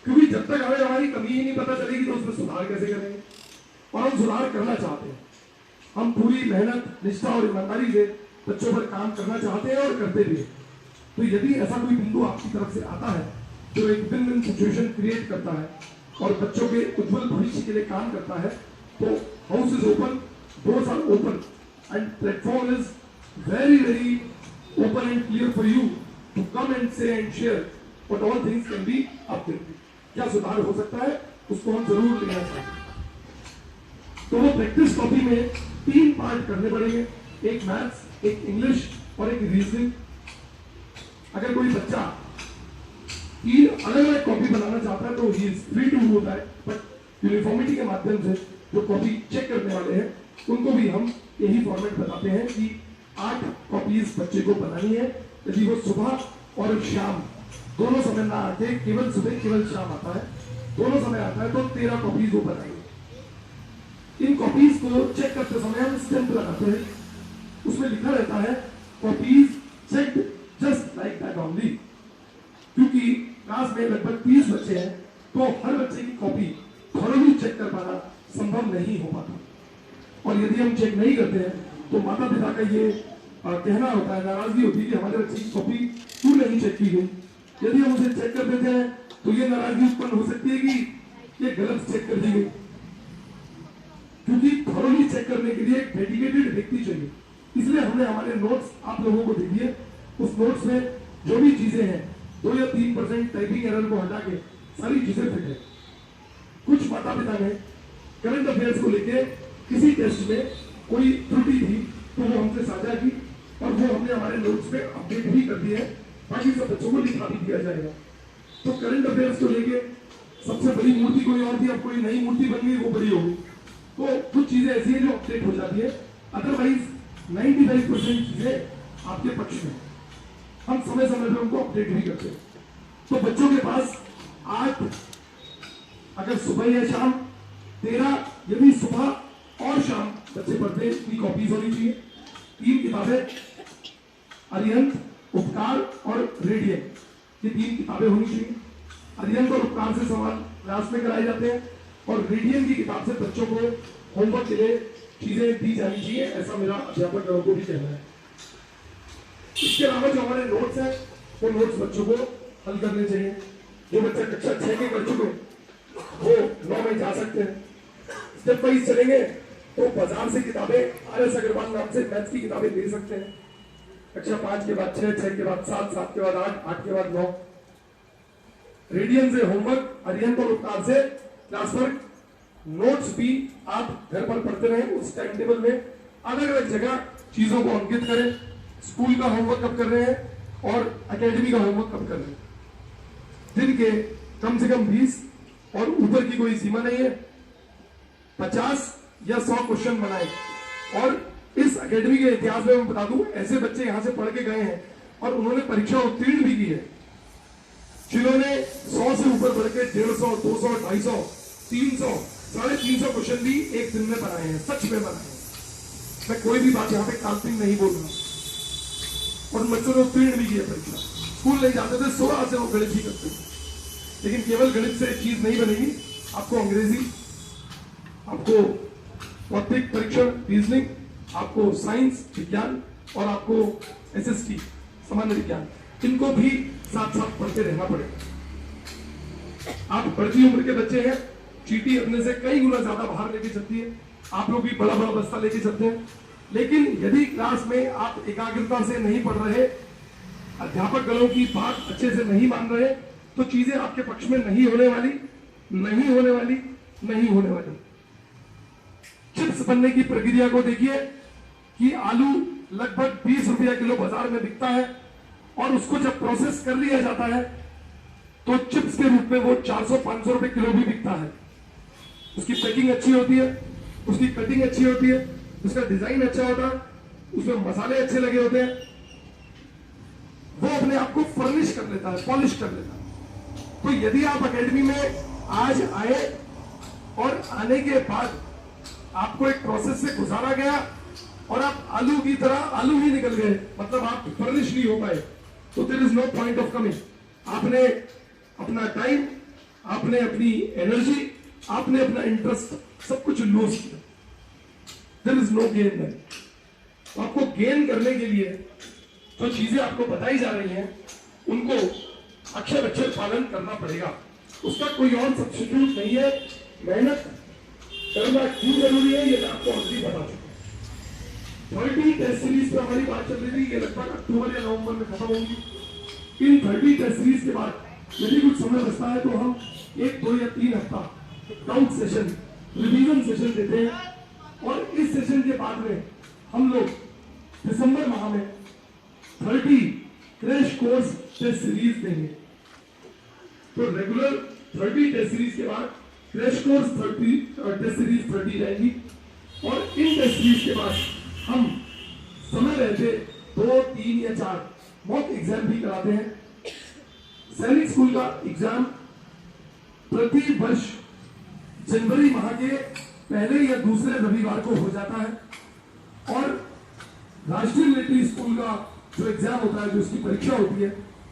क्योंकि जब तक हमें हमारी कमी ही नहीं पता चलेगी तो उसमें सुधार कैसे करेंगे। और हम सुधार करना चाहते हैं, हम पूरी मेहनत, निष्ठा और ईमानदारी से बच्चों पर काम करना चाहते हैं और करते भी हैं। तो यदि ऐसा कोई बिंदु आपकी तरफ से आता है जो एक विन विन सिचुएशन क्रिएट करता है और बच्चों के उज्जवल भविष्य के लिए काम करता है, तो house is open, doors are open and platform is very open and clear for you to come and say and share what all things can be updated. क्या सुधार हो सकता है उसको हम जरूर लेना चाहते हैं। तो वो प्रैक्टिस कॉपी में 3 पार्ट करने पड़ेंगे, एक मैथ्स, एक इंग्लिश और एक रीजनिंग। अगर कोई बच्चा 3 अलग अलग कॉपी बनाना चाहता है तो he is free to do that, but uniformity के माध्यम से जो कॉपी चेक करने वाले हैं उनको भी हम यही फॉर्मेट बताते हैं कि 8 कॉपीज बच्चे को बनानी है। यदि वो सुबह और शाम दोनों समय ना आते, केवल सुबह केवल शाम आता है, दोनों समय आता है, तो 13 कॉपीज वो बनाएंगे। इन कॉपीज को चेक करते समय हम स्टैंप लगाते हैं, उसमें लिखा रहता है copies checked just like that only. क्योंकि क्लास में लगभग 30 बच्चे हैं तो हर बच्चे की कॉपी थॉरोली चेक कर पाना संभव नहीं हो पाता, और यदि हम चेक नहीं करते हैं तो माता पिता का ये कहना होता है, नाराजगी होती है कि हमारे बच्चे की कॉपी क्यों नहीं चेक की गई। यदि हम उसे चेक कर देते हैं तो ये नाराजगी उत्पन्न हो सकती है कि ये गलत चेक कर दी गई, क्योंकि थॉरोली चेक करने के लिए एक डेडिकेटेड व्यक्ति चाहिए। इसलिए हमने हमारे नोट्स आप लोगों को दे दिए, उस नोट्स में जो भी चीजें हैं 2 या 3% टाइपिंग एरर को हटा के सारी चीजें फिट है। कुछ माता पिता ने करंट अफेयर्स को लेके किसी टेस्ट में कोई त्रुटि थी तो वो हमसे साझा की और वो हमने हमारे नोट्स में अपडेट भी कर दिए, बाकी सब बच्चों को लिखा भी दिया जाएगा। तो करंट अफेयर्स को लेके सबसे बड़ी मूर्ति कोई और थी, अब कोई नई मूर्ति बन गई, वो बड़ी होगी। तो कुछ चीजें ऐसी है जो अपडेट हो जाती है, अदरवाइज 95% चीजें आपके पक्ष में, हम समय समय पर उनको अपडेट भी करते हैं। तो बच्चों के पास 8 अगर सुबह या शाम, 13 यदि सुबह और शाम बच्चे पढ़ते हैं, इतनी कॉपीज होनी चाहिए। 3 किताबें, अरिहंत, उपकार और रेडियन, ये 3 किताबें होनी चाहिए। अरिहंत और उपकार से सवाल क्लास में कराए जाते हैं और रेडियन की किताब से बच्चों को होमवर्क के लिए चीजें दी जानी चाहिए, ऐसा मेरा अध्यापक को भी कहना है। इसके अलावा जो हमारे नोट्स हैं वो नोट्स बच्चों को हल करने चाहिए। जो बच्चा कक्षा 6 के कर चुके वो 9 में जा सकते हैं। स्टेप वाइज चलेंगे तो बाजार से किताबें आर एस अग्रवाल नाम से मैथ्स की किताबें ले सकते हैं। कक्षा 5 के बाद 6, 6 के बाद 7, 7 के बाद 8, 8 के बाद 9। रेडियन से होमवर्क, अरिहंत और उपकार से क्लास वर्क, नोट्स भी आप घर पर पढ़ते रहें। उस टाइम टेबल में अलग अलग जगह चीजों को अंकित करें, स्कूल का होमवर्क कब कर रहे हैं और एकेडमी का होमवर्क कब कर रहे हैं। दिन के कम से कम 20 और ऊपर की कोई सीमा नहीं है, 50 या 100 क्वेश्चन बनाए। और इस एकेडमी के इतिहास में मैं बता दूं, ऐसे बच्चे यहां से पढ़ के गए हैं और उन्होंने परीक्षा उत्तीर्ण भी की है, जिन्होंने 100 से ऊपर बढ़ के 150, 200, 250, 300, 350 क्वेश्चन भी एक दिन में बनाए हैं, सच में बनाए हैं। मैं कोई भी बात यहाँ पे काल्पनिक नहीं बोल रहा। और बच्चों ने उत्तीर्ण भी किया परीक्षा, स्कूल नहीं जाते थे, 16 से वो गणित ही करते थे। लेकिन केवल गणित से चीज नहीं बनेगी, आपको अंग्रेजी, आपको भौतिक परीक्षण, रीजनिंग, आपको साइंस, विज्ञान और आपको एसएसटी, सामान्य विज्ञान, इनको भी साथ साथ पढ़ते रहना पड़ेगा। आप बढ़ती उम्र के बच्चे हैं, चीटी अपने से कई गुना ज्यादा बाहर लेके चलती है, आप लोग भी बड़ा बड़ा बस्ता लेके चलते हैं। लेकिन यदि क्लास में आप एकाग्रता से नहीं पढ़ रहे, अध्यापक गणों की बात अच्छे से नहीं मान रहे, तो चीजें आपके पक्ष में नहीं होने वाली, नहीं होने वाली, नहीं होने वाली। चिप्स बनने की प्रक्रिया को देखिए कि आलू लगभग 20 रुपया किलो बाजार में बिकता है और उसको जब प्रोसेस कर लिया जाता है तो चिप्स के रूप में वो 400-500 रुपए किलो भी बिकता है। उसकी पैकिंग अच्छी होती है, उसकी कटिंग अच्छी होती है, उसका डिजाइन अच्छा होता है, उसमें मसाले अच्छे लगे होते हैं, वो अपने आप को फर्निश कर लेता है, पॉलिश कर लेता है। तो यदि आप एकेडमी में आज आए और आने के बाद आपको एक प्रोसेस से गुजारा गया और आप आलू की तरह आलू ही निकल गए, मतलब आप फर्निश नहीं हो पाए, तो there is no point of coming. आपने अपना टाइम, आपने अपनी एनर्जी, आपने अपना इंटरेस्ट सब कुछ लूज किया, there is no gain then. तो आपको गेन करने के लिए जो चीजें आपको बताई जा रही हैं उनको अक्षर अक्षर पालन करना पड़ेगा, उसका कोई और सब्स्टिट्यूट नहीं है। मेहनत करना क्यों जरूरी है ये मैं आपको ऑलरेडी बता चुका हूं। 30 टेस्ट सीरीज पे हमारी बात चल रही थी, ये लगभग अक्टूबर या नवंबर में खत्म होंगी। इन 30 टेस्ट सीरीज के बाद यदि कुछ समय बचता है तो हम 1, 2 या 3 हफ्ता डाउट सेशन, रिवीजन सेशन देते हैं और इस सेशन के बाद में हम लोग दिसंबर माह में 30 क्रैश कोर्स टेस्ट सीरीज देंगे। तो रेगुलर 30 टेस्ट सीरीज के बाद क्रैश कोर्स 30 टेस्ट सीरीज 30 रहेगी और इन टेस्ट सीरीज के बाद हम समय रहते 2, 3 या 4 मॉक एग्जाम भी कराते हैं। सैनिक स्कूल का एग्जाम प्रति वर्ष जनवरी माह के पहले या दूसरे रविवार को हो जाता है और राष्ट्रीय मिलिट्री स्कूल का जो एग्जाम होता है, जो उसकी परीक्षा होती है,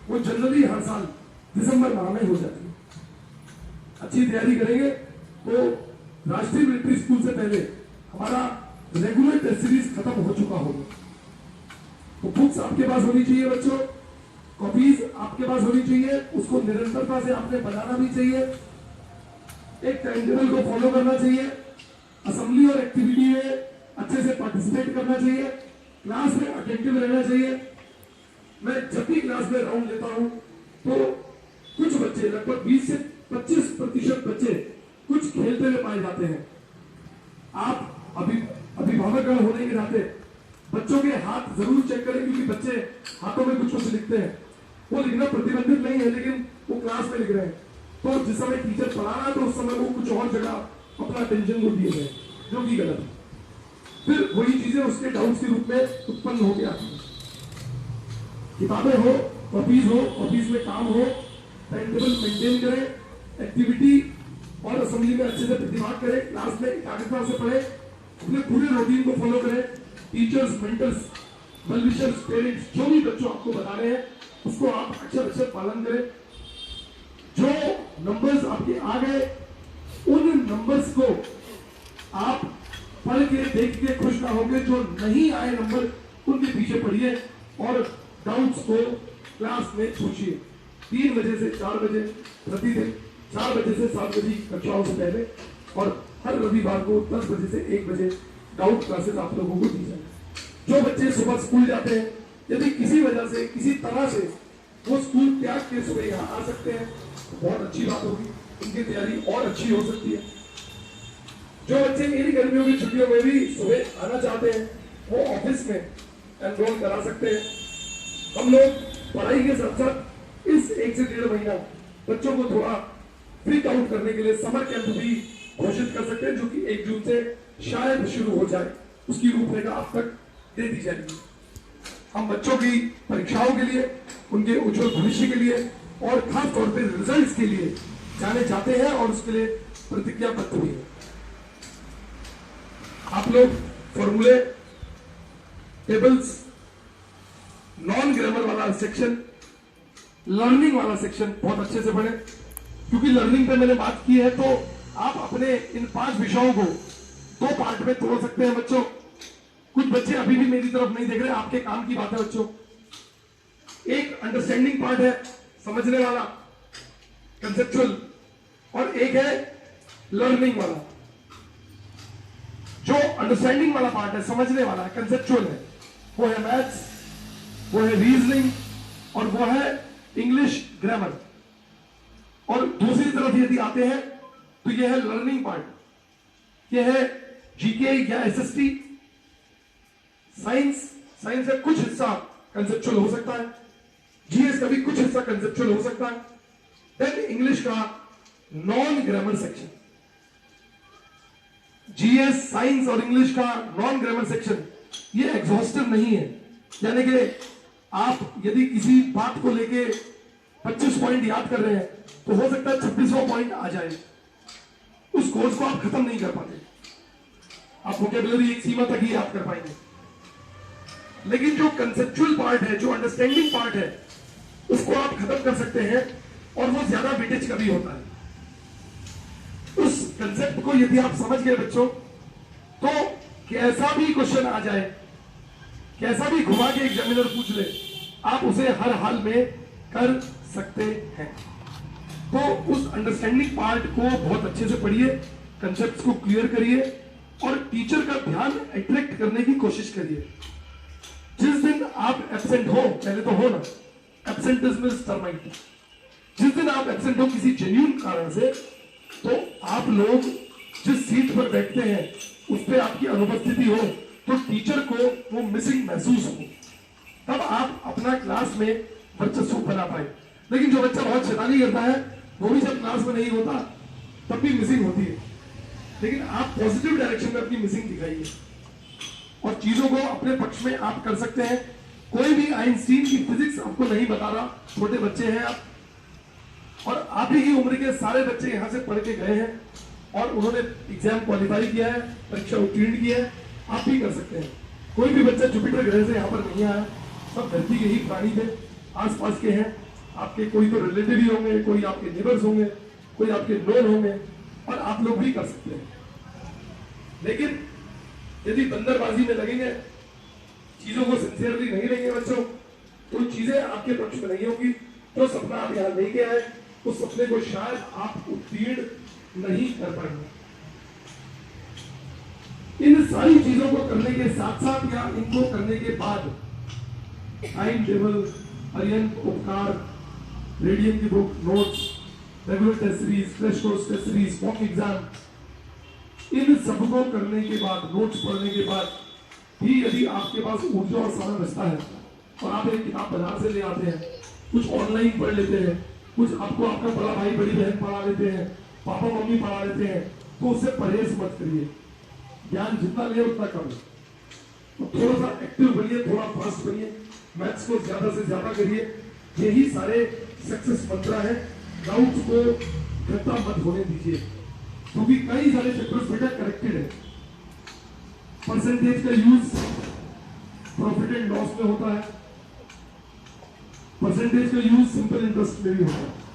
वो जनरली हर साल दिसंबर माह में हो जाती है। अच्छी तैयारी करेंगे तो राष्ट्रीय मिलिट्री स्कूल से पहले हमारा रेगुलर टेस्ट सीरीज खत्म हो चुका होगा। तो बुक्स आपके पास होनी चाहिए बच्चों, कॉपीज आपके पास होनी चाहिए, उसको निरंतरता से आपने बनाना भी चाहिए, एक टाइम टेबल को फॉलो करना चाहिए, असेंबली और एक्टिविटी में अच्छे से पार्टिसिपेट करना चाहिए, क्लास में अटेंटिव रहना चाहिए। मैं जब भी क्लास में राउंड लेता हूं तो कुछ बच्चे, लगभग 20 से 25% बच्चे कुछ खेलते हुए पाए जाते हैं। आप अभिभावक होने के नाते बच्चों के हाथ जरूर चेक करें, क्योंकि बच्चे हाथों में कुछ कुछ लिखते हैं। वो लिखना प्रतिबंधित नहीं है, लेकिन वो क्लास में लिख रहे हैं, तो जिस समय टीचर पढ़ा रहा है तो उस समय वो कुछ और जगह अपना अटेंशन को दिए गए, जो कि गलत है। फिर वही चीजें उसके डाउट्स के रूप में उत्पन्न हो गया। किताबें हो, कॉपीज हो, ऑफिस में काम हो, टाइम टेबल मेंटेन करें, एक्टिविटी और असेंबली में अच्छे से प्रतिभाग करें, क्लास में एकाग्रता से पढ़े, अपने पूरे रूटीन को फॉलो करें। टीचर्स, मेंटर्स, वेलविशर्स, पेरेंट्स जो भी बच्चों आपको बता रहे हैं उसको आप अक्षर अक्षर पालन करें। जो नंबर्स आपके आ गए उन नंबर्स को आप पढ़ के देख के खुश ना होंगे, जो नहीं आए नंबर उनके पीछे पढ़िए और डाउट्स को क्लास में पूछिए। 3 बजे से 4 बजे प्रतिदिन, 4 बजे से 7 बजे कक्षाओं से पहले और हर रविवार को 10 बजे से 1 बजे डाउट क्लासेस आप लोगों को दी जाए। जो बच्चे सुबह स्कूल जाते हैं, यदि किसी वजह से, किसी तरह से वो स्कूल त्याग के सुबह यहाँ आ सकते हैं तो बहुत अच्छी बात होगी, उनकी तैयारी और अच्छी हो सकती है। जो बच्चे इन गर्मियों की छुट्टियों में भी सुबह आना चाहते हैं वो ऑफिस में एनरोल करा सकते हैं। हम लोग पढ़ाई के साथ साथ इस 1 से 1.5 महीना बच्चों को थोड़ा फ्रीक आउट करने के लिए समर कैंप भी घोषित कर सकते हैं, जो कि 1 जून से शायद शुरू हो जाए। उसकी रूपरेखा अब तक दे दी जाएगी। हम बच्चों की परीक्षाओं के लिए, उनके उज्जवल भविष्य के लिए और खास तौर पर रिजल्ट्स के लिए जाने जाते हैं और उसके लिए प्रतिज्ञा पत्र भी है। आप लोग फॉर्मूले, टेबल्स, नॉन ग्रामर वाला सेक्शन, लर्निंग वाला सेक्शन बहुत अच्छे से पढ़ें, क्योंकि लर्निंग पे मैंने बात की है तो आप अपने इन 5 विषयों को 2 पार्ट में तोड़ सकते हैं बच्चों। कुछ बच्चे अभी भी मेरी तरफ नहीं देख रहे, आपके काम की बात है बच्चों। एक अंडरस्टैंडिंग पार्ट है, समझने वाला, कंसेप्चुअल, और एक है लर्निंग वाला। जो अंडरस्टैंडिंग वाला पार्ट है, समझने वाला, कंसेप्चुअल है, वो है मैथ्स, वो है रीजनिंग और वो है इंग्लिश ग्रामर। और दूसरी तरफ यदि आते हैं तो यह है लर्निंग पार्ट, यह है जीके या एसएसटी, साइंस का कुछ हिस्सा कंसेप्चुअल हो सकता है, जीएस का भी कुछ हिस्सा कंसेप्चुअल हो सकता है, देन इंग्लिश का non grammar section. GS, science और इंग्लिश का नॉन ग्रामर सेक्शन ये एग्जॉस्टिव नहीं है, यानी कि आप यदि किसी बात को लेके 25 पॉइंट याद कर रहे हैं तो हो सकता है 26वां पॉइंट आ जाए, उस कोर्स को आप खत्म नहीं कर पाते। आप वोकेबुलरी एक सीमा तक ही याद कर पाएंगे, लेकिन जो कंसेप्चुअल पार्ट है, जो अंडरस्टैंडिंग पार्ट है, उसको आप खत्म कर सकते हैं और वो ज्यादा वेटेज का भी होता है। उस कंसेप्ट को यदि आप समझ गए बच्चों, तो कैसा भी क्वेश्चन आ जाए, कैसा भी घुमा के एग्जामिनर पूछ ले, आप उसे हर हाल में कर सकते हैं। तो उस अंडरस्टैंडिंग पार्ट को बहुत अच्छे से पढ़िए, कंसेप्ट्स को क्लियर करिए और टीचर का ध्यान अट्रैक्ट करने की कोशिश करिए। जिस दिन आप एब्सेंट हो, पहले तो हो ना, एब्सेंटिज्म इज टर्माइट। जिस दिन आप एब्सेंट हो किसी जेन्युइन कारण से, तो आप लोग जिस सीट पर बैठते हैं उस पर आपकी अनुपस्थिति हो, तो टीचर को वो मिसिंग महसूस हो, तब आप अपना क्लास में वर्चस्व बना पाए। लेकिन जो बच्चा बहुत शैतानी करता है, वो भी जब क्लास में नहीं होता तब भी मिसिंग होती है। लेकिन आप पॉजिटिव डायरेक्शन में अपनी मिसिंग दिखाइए और चीजों को अपने पक्ष में आप कर सकते हैं। कोई भी आइंस्टीन की फिजिक्स आपको नहीं बता रहा, छोटे बच्चे हैं आप, और आप ही की उम्र के सारे बच्चे यहां से पढ़ के गए हैं और उन्होंने एग्जाम क्वालिफाई किया है, परीक्षा उत्तीर्ण किया है, आप भी कर सकते हैं। कोई भी बच्चा जुपिटर ग्रह से यहाँ पर नहीं आया, सब धरती के ही प्राणी थे, आसपास के हैं आपके, कोई तो रिलेटिव ही होंगे, कोई आपके नेबर्स होंगे, कोई आपके नोन होंगे, और आप लोग भी कर सकते हैं। लेकिन यदि बंदरबाजी में लगेंगे, चीजों को सिंसियरली नहीं लेंगे बच्चों, तो चीजें आपके पक्ष में नहीं होगी। तो सपना आप यहाँ लेके आए, उस सपने को शायद आप उत्तीर्ण नहीं कर पाएंगे। इन सारी चीजों को करने के साथ साथ या इनको करने के बाद time table, Arian Upkar, Radian की book, notes, regular test series, flash course test series, mock exam, इन सबको करने के बाद, नोट्स पढ़ने के बाद भी यदि आपके पास ऊर्जा और समय बचता है और आप एक किताब बाजार से ले आते हैं, कुछ ऑनलाइन पढ़ लेते हैं, कुछ आपको आपका बड़ा भाई बड़ी बहन पढ़ा लेते हैं, पापा मम्मी पढ़ा लेते हैं, तो उससे परहेज मत करिए। ज्ञान जितना ले उतना कम है। तो थोड़ा सा एक्टिव बनिए, थोड़ा फास्ट बनिए, मैथ्स को ज्यादा से ज्यादा करिए। यही सारे सक्सेस मंत्र है। डाउट्स को इकट्ठा मत होने दीजिए, क्योंकि कई सारे पेपर्स बेटा करेक्टेड है। परसेंटेज का यूज प्रॉफिट एंड लॉस में होता है, परसेंटेज का यूज सिंपल इंटरेस्ट में भी होता है।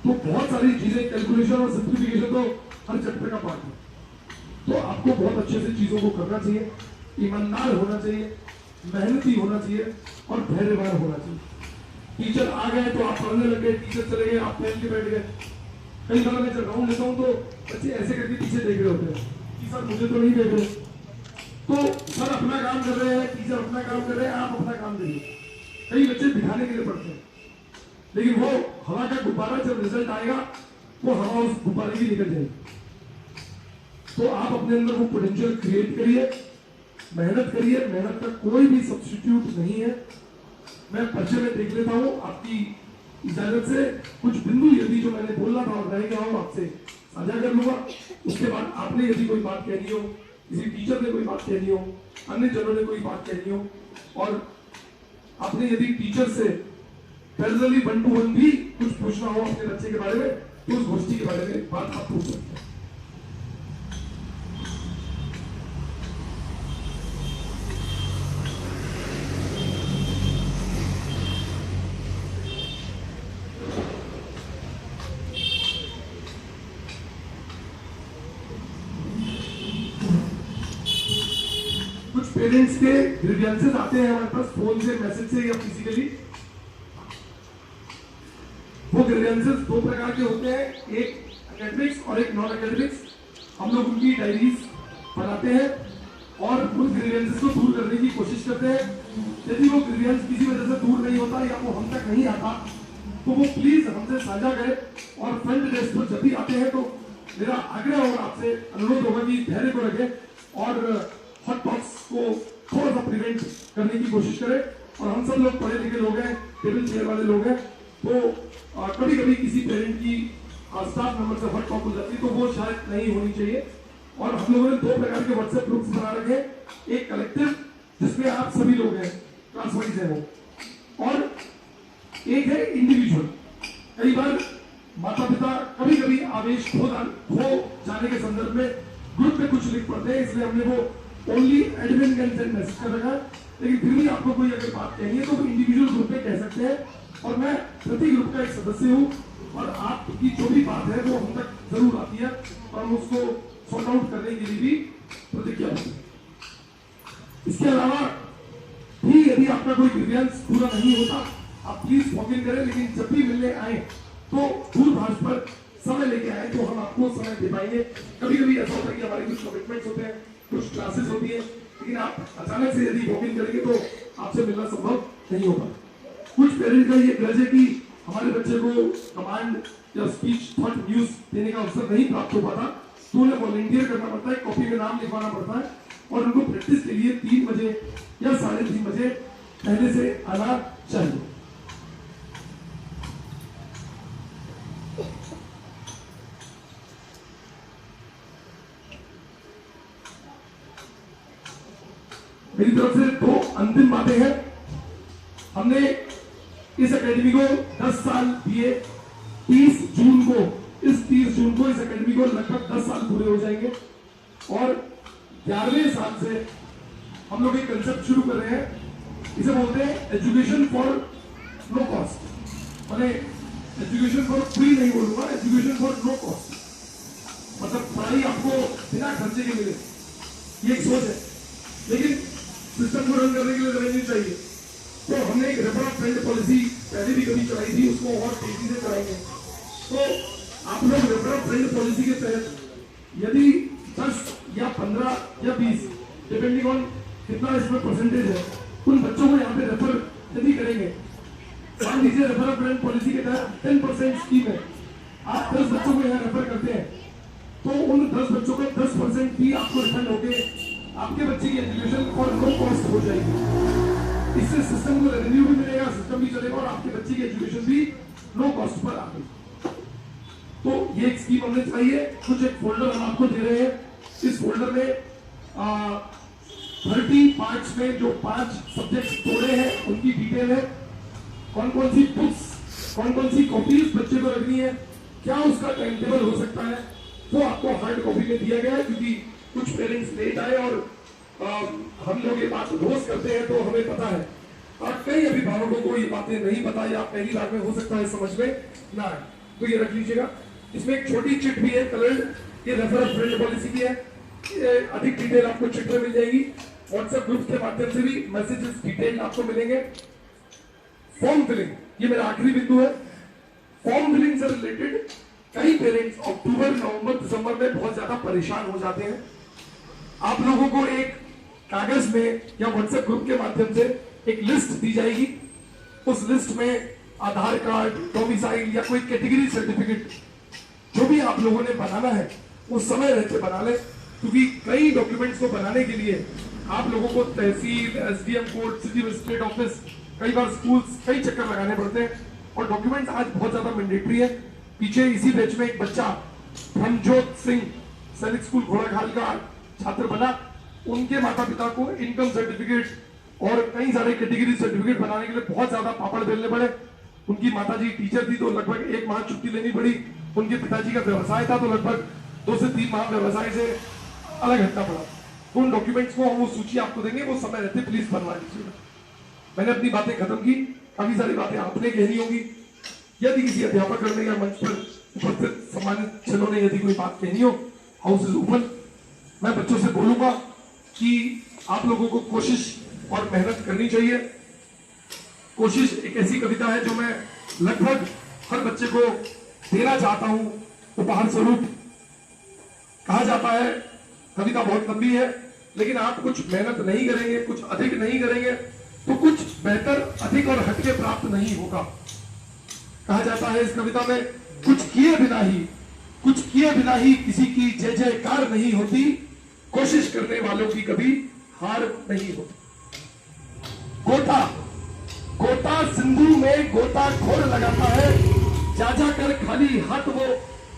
तो बहुत सारी चीजें, कैलकुलेशन और सिंप्लीफिकेशन तो हर चैप्टर का पार्ट है। तो आपको बहुत अच्छे से चीजों को करना चाहिए, ईमानदार होना चाहिए, मेहनती होना चाहिए और धैर्यवान होना चाहिए। टीचर आ गए तो आप पढ़ने लगे, टीचर चले गए आप फैल के बैठ गए। कई बार मैं जब राउंड लेता हूँ तो बच्चे ऐसे करके पीछे देख रहे होते हैं कि सर मुझे तो नहीं देख रहे। तो सर अपना काम कर रहे हैं, टीचर अपना काम कर रहे हैं, आप अपना काम करिए। कई बच्चे दिखाने के लिए पढ़ते हैं, लेकिन वो हवा का गुब्बारा, जब रिजल्ट आएगा वो हवा उस गुब्बारे की निकल जाएगी। तो आप अपने अंदर वो पोटेंशियल क्रिएट करिए, मेहनत करिए। मेहनत का कोई भी सब्स्टिट्यूट नहीं है। मैं पर्चे में देख लेता हूँ, आपकी इजाजत से कुछ बिंदु यदि जो मैंने बोलना था और रह गया हो आपसे साझा कर लूंगा। उसके बाद आपने यदि कोई बात कहनी हो, किसी टीचर ने कोई बात कहनी हो, अन्य जनों ने कोई बात कहनी हो, और आपने यदि टीचर से पैरेलली 1 to 1 भी कुछ पूछना हो अपने बच्चे के बारे में, तो उस गोष्ठी के बारे में बात आप पूछ सकते हैं। पेरेंट्स के ग्रीवियंसेस आते हैं हमारे पास फोन से, मैसेज से या फिजिकली। वो ग्रीवियंसेस 2 प्रकार के होते हैं, एक एकेडमिक्स और एक नॉन एकेडमिक्स। हम लोग उनकी डायरीज बनाते हैं और उन ग्रीवियंसेस को दूर करने की कोशिश करते हैं। यदि वो ग्रीवियंस किसी वजह से दूर नहीं होता या वो हम तक नहीं आता, तो वो प्लीज हमसे साझा करें। और फ्रंट डेस्क पर जब भी आते हैं तो मेरा आग्रह होगा, आपसे अनुरोध होगा कि धैर्य को रखें और हॉट टॉक्स को थोड़ा सा प्रिवेंट करने की कोशिश करें। और हम सब लोग पढ़े लिखे लोग हैं, टेबल चेयर वाले लोग हैं, तो कभी कभी किसी पेरेंट की स्टाफ मेंबर से हॉट टॉक हो जाती है, तो वो शायद नहीं होनी चाहिए। और हम लोगों ने 2 प्रकार के व्हाट्सएप ग्रुप्स बना रखे हैं, एक कलेक्टिव जिसमें आप सभी लोग हैं, क्लास वाइज है वो, और एक है इंडिविजुअल। कई बार माता पिता कभी कभी आवेश खो जाने के संदर्भ में ग्रुप में कुछ लिख पड़ते हैं, इसलिए हमने वो only admin can send message कर रखा है। लेकिन फिर भी आपको कोई अगर बात कहनी है तो इंडिविजुअल ग्रुप में कह सकते हैं, और मैं प्रति ग्रुप का एक सदस्य हूँ, और आपकी जो भी बात है वो हम तक जरूर आती है, और हम उसको सॉर्ट आउट करने के लिए भी प्रतिज्ञा होती है। इसके अलावा भी यदि आपका कोई ग्रीवेंस पूरा नहीं होता, आप प्लीज वॉक इन करें, लेकिन जब भी मिलने आए तो दूरभाष पर समय लेके आए तो हम आपको समय दे पाएंगे। कभी कभी ऐसा होता है कि हमारे कुछ कमिटमेंट्स होते हैं, कुछ क्लासेस होती है, लेकिन आप अचानक से यदि वॉक इन करेंगे तो आपसे मिलना संभव नहीं होगा। कुछ पेरेंट्स का ये गर्ज है कि हमारे बच्चे को कमांड या स्पीच थॉट न्यूज देने का अवसर नहीं प्राप्त हो पाता, तो उन्हें वॉलंटियर करना पड़ता है, कॉपी में नाम लिखवाना पड़ता है, और उनको प्रैक्टिस के लिए 3 बजे या 3:30 बजे पहले से आना चाहिए। मेरी तरफ से 2 अंतिम बातें हैं। हमने इस एकेडमी को 10 साल दिए। 30 जून को इस एकेडमी को लगभग 10 साल पूरे हो जाएंगे, और 11वें साल से हम लोग एक कंसेप्ट शुरू कर रहे हैं, इसे बोलते हैं एजुकेशन फॉर नो कॉस्ट। मैंने एजुकेशन फॉर फ्री नहीं बोलूंगा, एजुकेशन फॉर नो कॉस्ट, मतलब पढ़ाई आपको बिना खर्चे के मिले, ये एक सोच है। लेकिन सिस्टम को रन करने के लिए रेवेन्यू चाहिए, तो हमने एक रेफर ऑफ फ्रेंड पॉलिसी पहले भी कभी चलाई थी, उसको और तेजी से चलाएंगे। तो आप लोग रेफर ऑफ फ्रेंड पॉलिसी के तहत यदि 10 या 15 या 20 डिपेंडिंग ऑन कितना इसमें परसेंटेज है, उन बच्चों को यहाँ पे रेफर यदि करेंगे, मान लीजिए रेफर ऑफ फ्रेंड पॉलिसी के तहत 10% स्कीम है, आप 10 बच्चों को यहाँ रेफर करते हैं, तो उन 10 बच्चों को 10% फी आपको रिफंड होके आपके बच्चे की एजुकेशन और नो कॉस्ट हो जाएगी। इससे सिस्टम को रेवेन्यू भी मिलेगा, सिस्टम भी चलेगा, और आपके बच्चे की एजुकेशन भी नो कॉस्ट पर आ गई। तो ये एक स्कीम हमने चलाई है। कुछ एक फोल्डर हम आपको दे रहे हैं, इस फोल्डर में 30 पार्ट्स में जो 5 सब्जेक्ट्स तोड़े हैं उनकी डिटेल है, कौन कौन सी बुक्स, कौन कौन सी कॉपीज बच्चे को रखनी है, क्या उसका टाइम टेबल हो सकता है, वो आपको हार्ड कॉपी में दिया गया है। क्योंकि कुछ पेरेंट्स लेट आए और हम लोग ये बात रोज करते हैं, तो हमें पता है, और कई अभिभावकों को ये बातें नहीं पता, या पहली बार में हो सकता है समझ में ना आए, तो ये रख लीजिएगा। इसमें एक छोटी चिट भी है कलर्ड, ये रेफर ऑफ फ्रेंड पॉलिसी की है। अधिक डिटेल आपको चिट में मिल जाएगी। व्हाट्सएप ग्रुप के माध्यम से भी मैसेजेस डिटेल आपको मिलेंगे। फॉर्म फिलिंग, ये मेरा आखिरी बिंदु है। फॉर्म फिलिंग से रिलेटेड कई पेरेंट्स अक्टूबर, नवंबर, दिसंबर में बहुत ज्यादा परेशान हो जाते हैं। आप लोगों को एक कागज में या व्हाट्सएप ग्रुप के माध्यम से एक लिस्ट दी जाएगी। उस लिस्ट में आधार कार्ड, डोमिसाइल या कोई कैटेगरी सर्टिफिकेट जो भी आप लोगों ने बनाना है वो समय रहते बना ले, क्योंकि कई डॉक्यूमेंट्स को बनाने के लिए आप लोगों को tehsil, SDM court, city magistrate office, कई बार स्कूल्स, कई चक्कर लगाने पड़ते हैं, और डॉक्यूमेंट्स आज बहुत ज्यादा मैंडेटरी है। पीछे इसी बैच में एक बच्चा धनजोत सिंह सैनिक स्कूल घोड़ाखाल का छात्र बना, उनके माता पिता को इनकम सर्टिफिकेट और कई सारे कैटेगरी सर्टिफिकेट बनाने के लिए बहुत ज्यादा पापड़ बेलने पड़े। उनकी माताजी टीचर थी, तो लगभग 1 माह छुट्टी लेनी पड़ी। उनके पिताजी का व्यवसाय था, तो लगभग 2 से 3 माह व्यवसाय से अलग हटना पड़ा। तो उन डॉक्यूमेंट्स को हम वो सूची आपको देंगे, वो समय रहते प्लीज बनवा लीजिएगा। मैंने अपनी बातें खत्म की, काफी सारी बातें आपने कहनी होगी। यदि किसी अध्यापक ने या मंच पर उपस्थित सम्मानित जनों ने यदि कोई बात कहनी हो, हाउस इज ओपन। मैं बच्चों से बोलूंगा कि आप लोगों को कोशिश और मेहनत करनी चाहिए। कोशिश एक ऐसी कविता है जो मैं लगभग हर बच्चे को देना चाहता हूं उपहार स्वरूप। कहा जाता है कविता बहुत लंबी है, लेकिन आप कुछ मेहनत नहीं करेंगे, कुछ अधिक नहीं करेंगे, तो कुछ बेहतर, अधिक और हटके प्राप्त नहीं होगा। कहा जाता है इस कविता में, कुछ किए बिना ही किसी की जय जयकार नहीं होती, कोशिश करने वालों की कभी हार नहीं होती। गोता सिंधु में गोताखोर लगाता है, जा कर खाली हाथ वो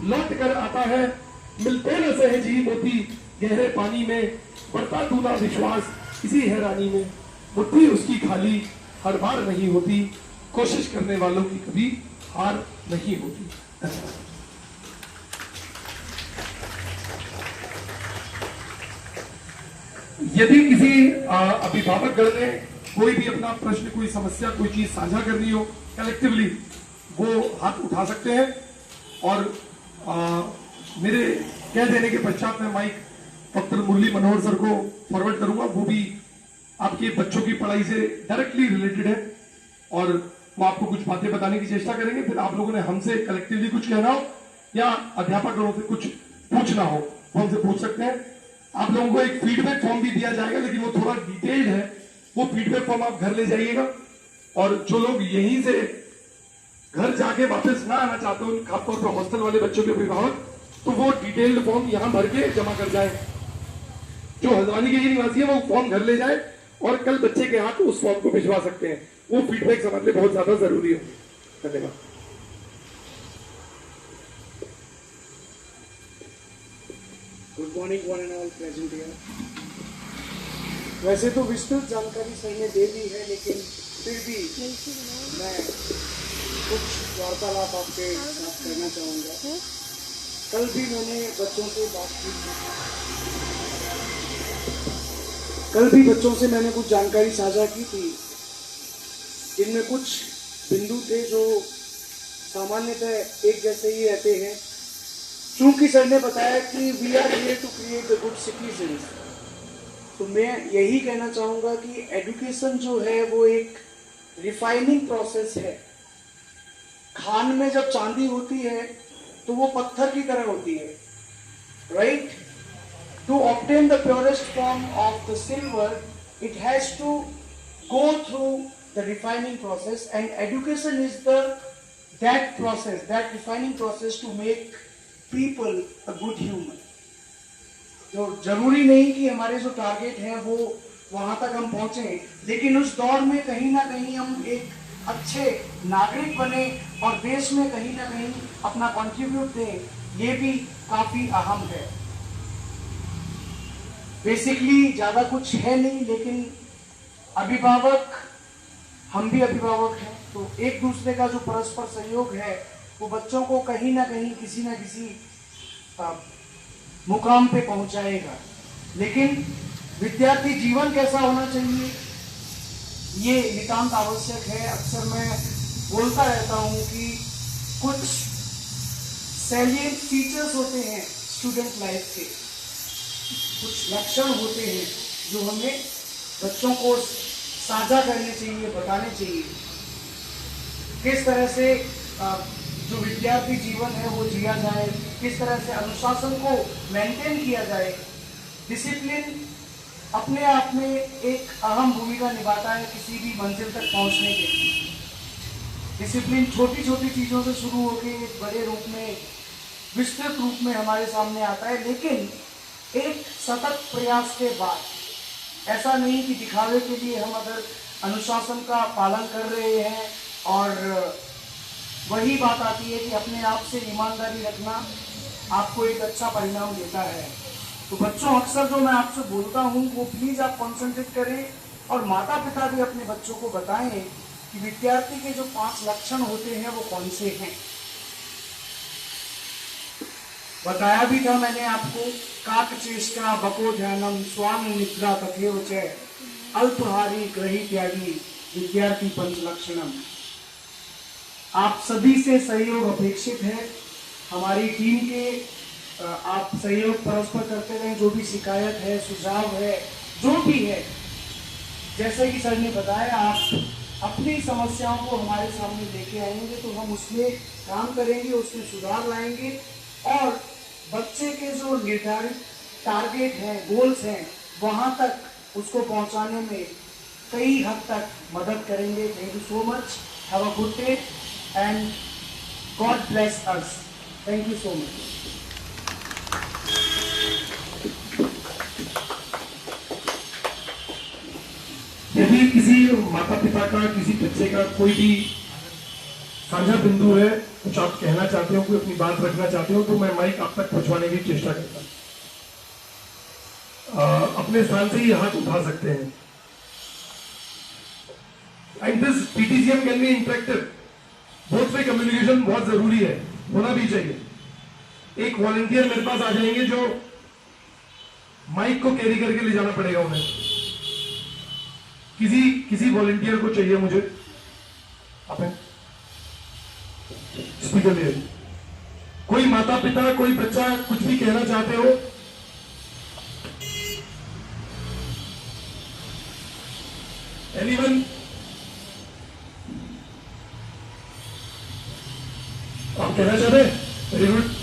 लौट कर आता है। मिलते न सहजी मोती गहरे पानी में, बढ़ता दूना विश्वास इसी हैरानी में। मुट्ठी उसकी खाली हर बार नहीं होती, कोशिश करने वालों की कभी हार नहीं होती। यदि किसी अभिभावक गण ने कोई भी अपना प्रश्न, कोई समस्या, कोई चीज साझा करनी हो कलेक्टिवली, वो हाथ उठा सकते हैं। और मेरे कह देने के पश्चात मैं mic doctor Murli Manohar sir को फॉरवर्ड करूंगा। वो भी आपके बच्चों की पढ़ाई से डायरेक्टली रिलेटेड है और वो आपको कुछ बातें बताने की चेष्टा करेंगे। फिर आप लोगों ने हमसे कलेक्टिवली कुछ कहना हो या अध्यापक लोगों से कुछ पूछना हो तो हमसे पूछ सकते हैं। आप लोगों को एक फीडबैक फॉर्म भी दिया जाएगा, लेकिन वो थोड़ा डिटेल्ड है। वो फीडबैक फॉर्म आप घर ले जाइएगा और जो लोग यहीं से घर जाके वापस ना आना चाहते हो, खासतौर पर हॉस्टल वाले बच्चों के अभिभावक, तो वो डिटेल्ड फॉर्म यहां भर के जमा कर जाए। जो हल्द्वानी के ही निवासी है वो फॉर्म घर ले जाए और कल बच्चे के हाथ उस फॉर्म को भिजवा सकते हैं। वो फीडबैक हमारे लिए बहुत ज्यादा जरूरी है। धन्यवाद। Good morning one and all present here. वैसे तो विस्तृत जानकारी सही ने दे दी है, लेकिन फिर भी मैं कुछ वार्तालाप आपके साथ करना चाहूँगा। कल भी मैंने बच्चों से बात की थी, कल भी बच्चों से मैंने कुछ जानकारी साझा की थी, जिनमें कुछ बिंदु थे जो सामान्यतः एक जैसे ही रहते हैं। चूंकि सर ने बताया कि we are here to create the good citizens, तो मैं यही कहना चाहूँगा कि एजुकेशन जो है वो एक रिफाइनिंग प्रोसेस है। खान में जब चांदी होती है तो वो पत्थर की तरह होती है, right? To obtain the purest form of the silver it has to go through the refining process, and education is that process, that refining process to make people a good human. तो जरूरी नहीं कि हमारे जो target है वो वहां तक हम पहुंचे, लेकिन उस दौर में कहीं ना कहीं हम एक अच्छे नागरिक बने और देश में कहीं ना कहीं अपना कंट्रीब्यूट दें, ये भी काफी अहम है। बेसिकली ज्यादा कुछ है नहीं, लेकिन अभिभावक, हम भी अभिभावक हैं, तो एक दूसरे का जो परस्पर सहयोग है वो बच्चों को कहीं ना कहीं किसी ना किसी मुकाम पे पहुंचाएगा। लेकिन विद्यार्थी जीवन कैसा होना चाहिए ये नितांत आवश्यक है। अक्सर मैं बोलता रहता हूं कि कुछ सैलिएंट फीचर्स होते हैं स्टूडेंट लाइफ के, कुछ लक्षण होते हैं जो हमें बच्चों को साझा करने चाहिए, बताने चाहिए। किस तरह से जो विद्यार्थी जीवन है वो जिया जाए, किस तरह से अनुशासन को मेंटेन किया जाए। डिसिप्लिन अपने आप में एक अहम भूमिका निभाता है किसी भी मंजिल तक पहुंचने के लिए। डिसिप्लिन छोटी छोटी चीजों से शुरू होकर एक बड़े रूप में, विस्तृत रूप में हमारे सामने आता है, लेकिन एक सतत प्रयास के बाद। ऐसा नहीं कि दिखावे के लिए हम अगर अनुशासन का पालन कर रहे हैं और वही बात आती है कि अपने आप से ईमानदारी रखना आपको एक अच्छा परिणाम देता है। तो बच्चों, अक्सर जो मैं आपसे बोलता हूँ वो प्लीज आप कॉन्सेंट्रेट करें और माता पिता भी अपने बच्चों को बताएं कि विद्यार्थी के जो 5 लक्षण होते हैं वो कौन से हैं। बताया भी था मैंने आपको, काकचेष्टा बको ध्यानम स्वान निद्रा तथैव च अल्पहारी ग्रही त्यागी विद्यार्थी पंच लक्षणम। आप सभी से सहयोग अपेक्षित है, हमारी टीम के आप सहयोग परस्पर करते रहें। जो भी शिकायत है, सुझाव है, जो भी है, जैसे कि सर ने बताया, आप अपनी समस्याओं को हमारे सामने लेके आएंगे तो हम उसमें काम करेंगे, उसमें सुधार लाएंगे और बच्चे के जो निर्धारित टारगेट हैं, गोल्स हैं, वहां तक उसको पहुंचाने में कई हद तक मदद करेंगे। Thank you so much, have a good day and God bless us. Thank you so much. यदि किसी माता पिता का, किसी बच्चे का कोई भी साझा बिंदु है, कुछ आप कहना चाहते हो, कोई अपनी बात रखना चाहते हो, तो मैं माइक आप तक पहुंचवाने की चेष्टा करता हूं। अपने स्थान से ही हाथ उठा सकते हैं। And this PTCM can be interactive. Both way communication बहुत जरूरी है, होना भी चाहिए। एक वॉलंटियर मेरे पास आ जाएंगे जो माइक को कैरी करके ले जाना पड़ेगा उन्हें। किसी वॉलंटियर को चाहिए मुझे, आप स्पीकर ले आइए। कोई माता पिता, कोई बच्चा कुछ भी कहना चाहते हो, एनीवन? आप कहना चाहते हैं? Very good.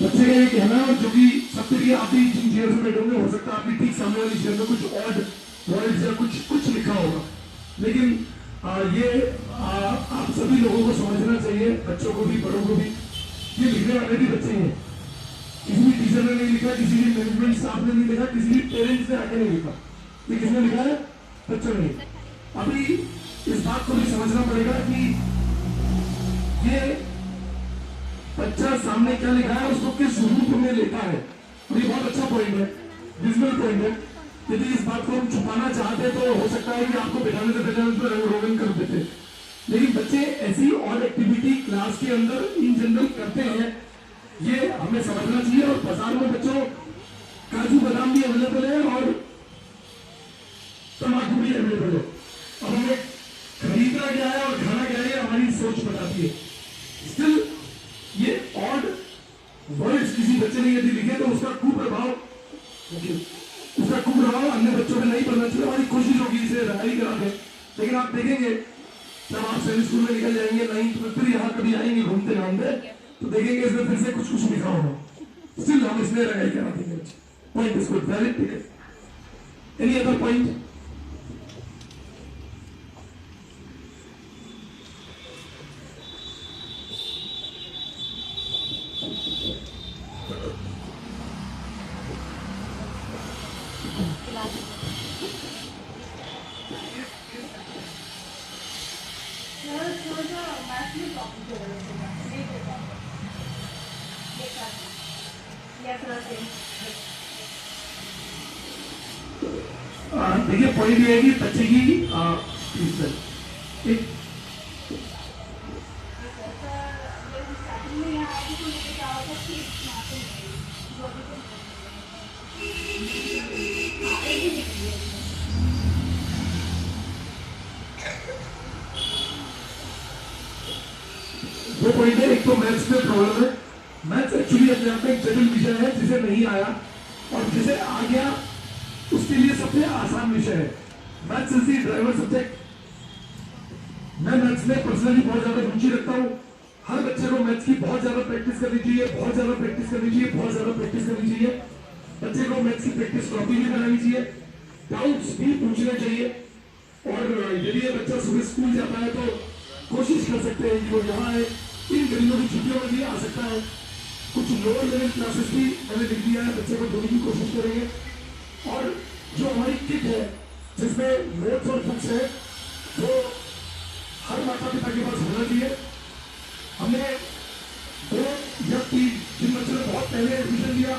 बच्चे का ये कहना है, जो कि सबसे कि आप भी जिन चेयर में बैठे होंगे, हो सकता है आपकी ठीक सामने वाली चेयर में कुछ ऑड वर्ड्स या कुछ लिखा होगा, लेकिन आप सभी लोगों को समझना चाहिए, बच्चों को भी बड़ों को भी। ये लिखने वाले भी बच्चे हैं, किसी भी टीचर ने नहीं लिखा, किसी भी मैनेजमेंट स्टाफ ने नहीं लिखा, किसी भी पेरेंट्स ने आके नहीं लिखा। ये किसने लिखा है? बच्चों ने। अभी इस बात को भी समझना पड़ेगा कि ये बच्चा सामने क्या लिखा है उसको किस रूप में लेता है। और ये बहुत अच्छा पॉइंट है, विजुअल पॉइंट है। यदि इस बात को हम छुपाना चाहते तो हो सकता है कि आपको बैठाने से पहले उस पर रंग रोगन कर देते, लेकिन बच्चे ऐसी और एक्टिविटी क्लास के अंदर इन जनरल करते हैं, ये हमें समझना चाहिए। और बाजार में बच्चों काजू बादाम भी अवेलेबल है और तम्बाकू भी अवेलेबल है। अब हमें खरीदना क्या है और खाना क्या है हमारी सोच बताती है। स्टिल ये ऑड वर्ड्स किसी बच्चे ने यदि लिखे तो उसका कुप्रभाव अन्य बच्चों में नहीं पड़ना चाहिए। हमारी कोशिश होगी इसे रहाई करा दें, लेकिन आप देखेंगे जब आप सैनिक स्कूल में निकल जाएंगे 9th में, फिर यहाँ कभी आएंगे घूमते घामते, तो देखेंगे इसमें फिर से कुछ लिखा होगा। स्टिल हम इसमें रहाई करा देंगे। पॉइंट इज गुड, वैलिड, ठीक है। Any other point? देखिए पॉइंट ये है कि बच्चे की एक दो पॉइंट है। एक तो मैथ्स में प्रॉब्लम है। मैथ्स एक्चुअली अपने आप में एक जटिल विषय है, जिसे नहीं आया और जिसे आ गया उसके लिए सबसे आसान विषय है। Maths is the driver subject. मैं मैथ्स में पर्सनली बहुत ज्यादा रुचि रखता हूँ। हर बच्चे को मैथ्स की बहुत ज्यादा प्रैक्टिस करनी चाहिए, बहुत ज्यादा प्रैक्टिस करनी चाहिए, बहुत ज्यादा प्रैक्टिस करनी चाहिए। बच्चे को मैथ्स की प्रैक्टिस कॉपी भी बनानी चाहिए, डाउट्स भी पूछने चाहिए। और यदि ये बच्चा सुबह स्कूल जाता है तो कोशिश कर सकते हैं कि वो यहाँ है, इन गर्मियों की छुट्टियों में भी आ सकता है। कुछ लोअर लेवल क्लासेस भी मैंने लिख दिया है, बच्चे को देने की कोशिश करेंगे। और जो हमारी किट है जिसमें नोट्स और बुक्स है, वो हर माता पिता के पास होना चाहिए। हमने 2 या 3 जिन बच्चों ने बहुत पहले एडमिशन लिया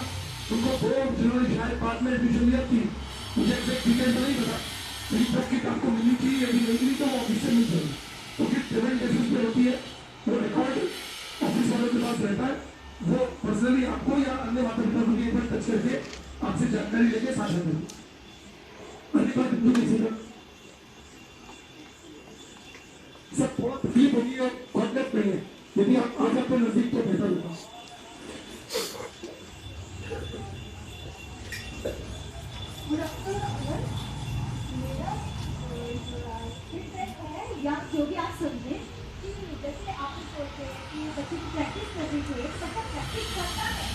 उनको 2, जिन्होंने शायद बाद में एडमिशन लिया 3, मुझे एग्जैक्ट डिटेल तो नहीं पता, लेकिन जब किट आपको मिली थी यदि नहीं मिली तो वो ऑफिस से मिल जाएगी। तो किट पेमेंट बेसिस पे होती है, वो रिकॉर्ड ऑफिस वालों के पास रहता है, वो पर्सनली आपको या अन्य माता पिता को एक बार टच करके आपसे जानकारी लेके साझा करेंगे। अन्य बात बिंदु कीजिएगा, सब थोड़ा तकलीफ होगी और कॉन्टेक्ट करिए। यदि आप आ जाते नजदीक तो बेहतर होगा। या जो भी आप समझे कि जैसे आप बोलते हैं कि बच्चे की प्रैक्टिस करनी चाहिए, बच्चा प्रैक्टिस करता है।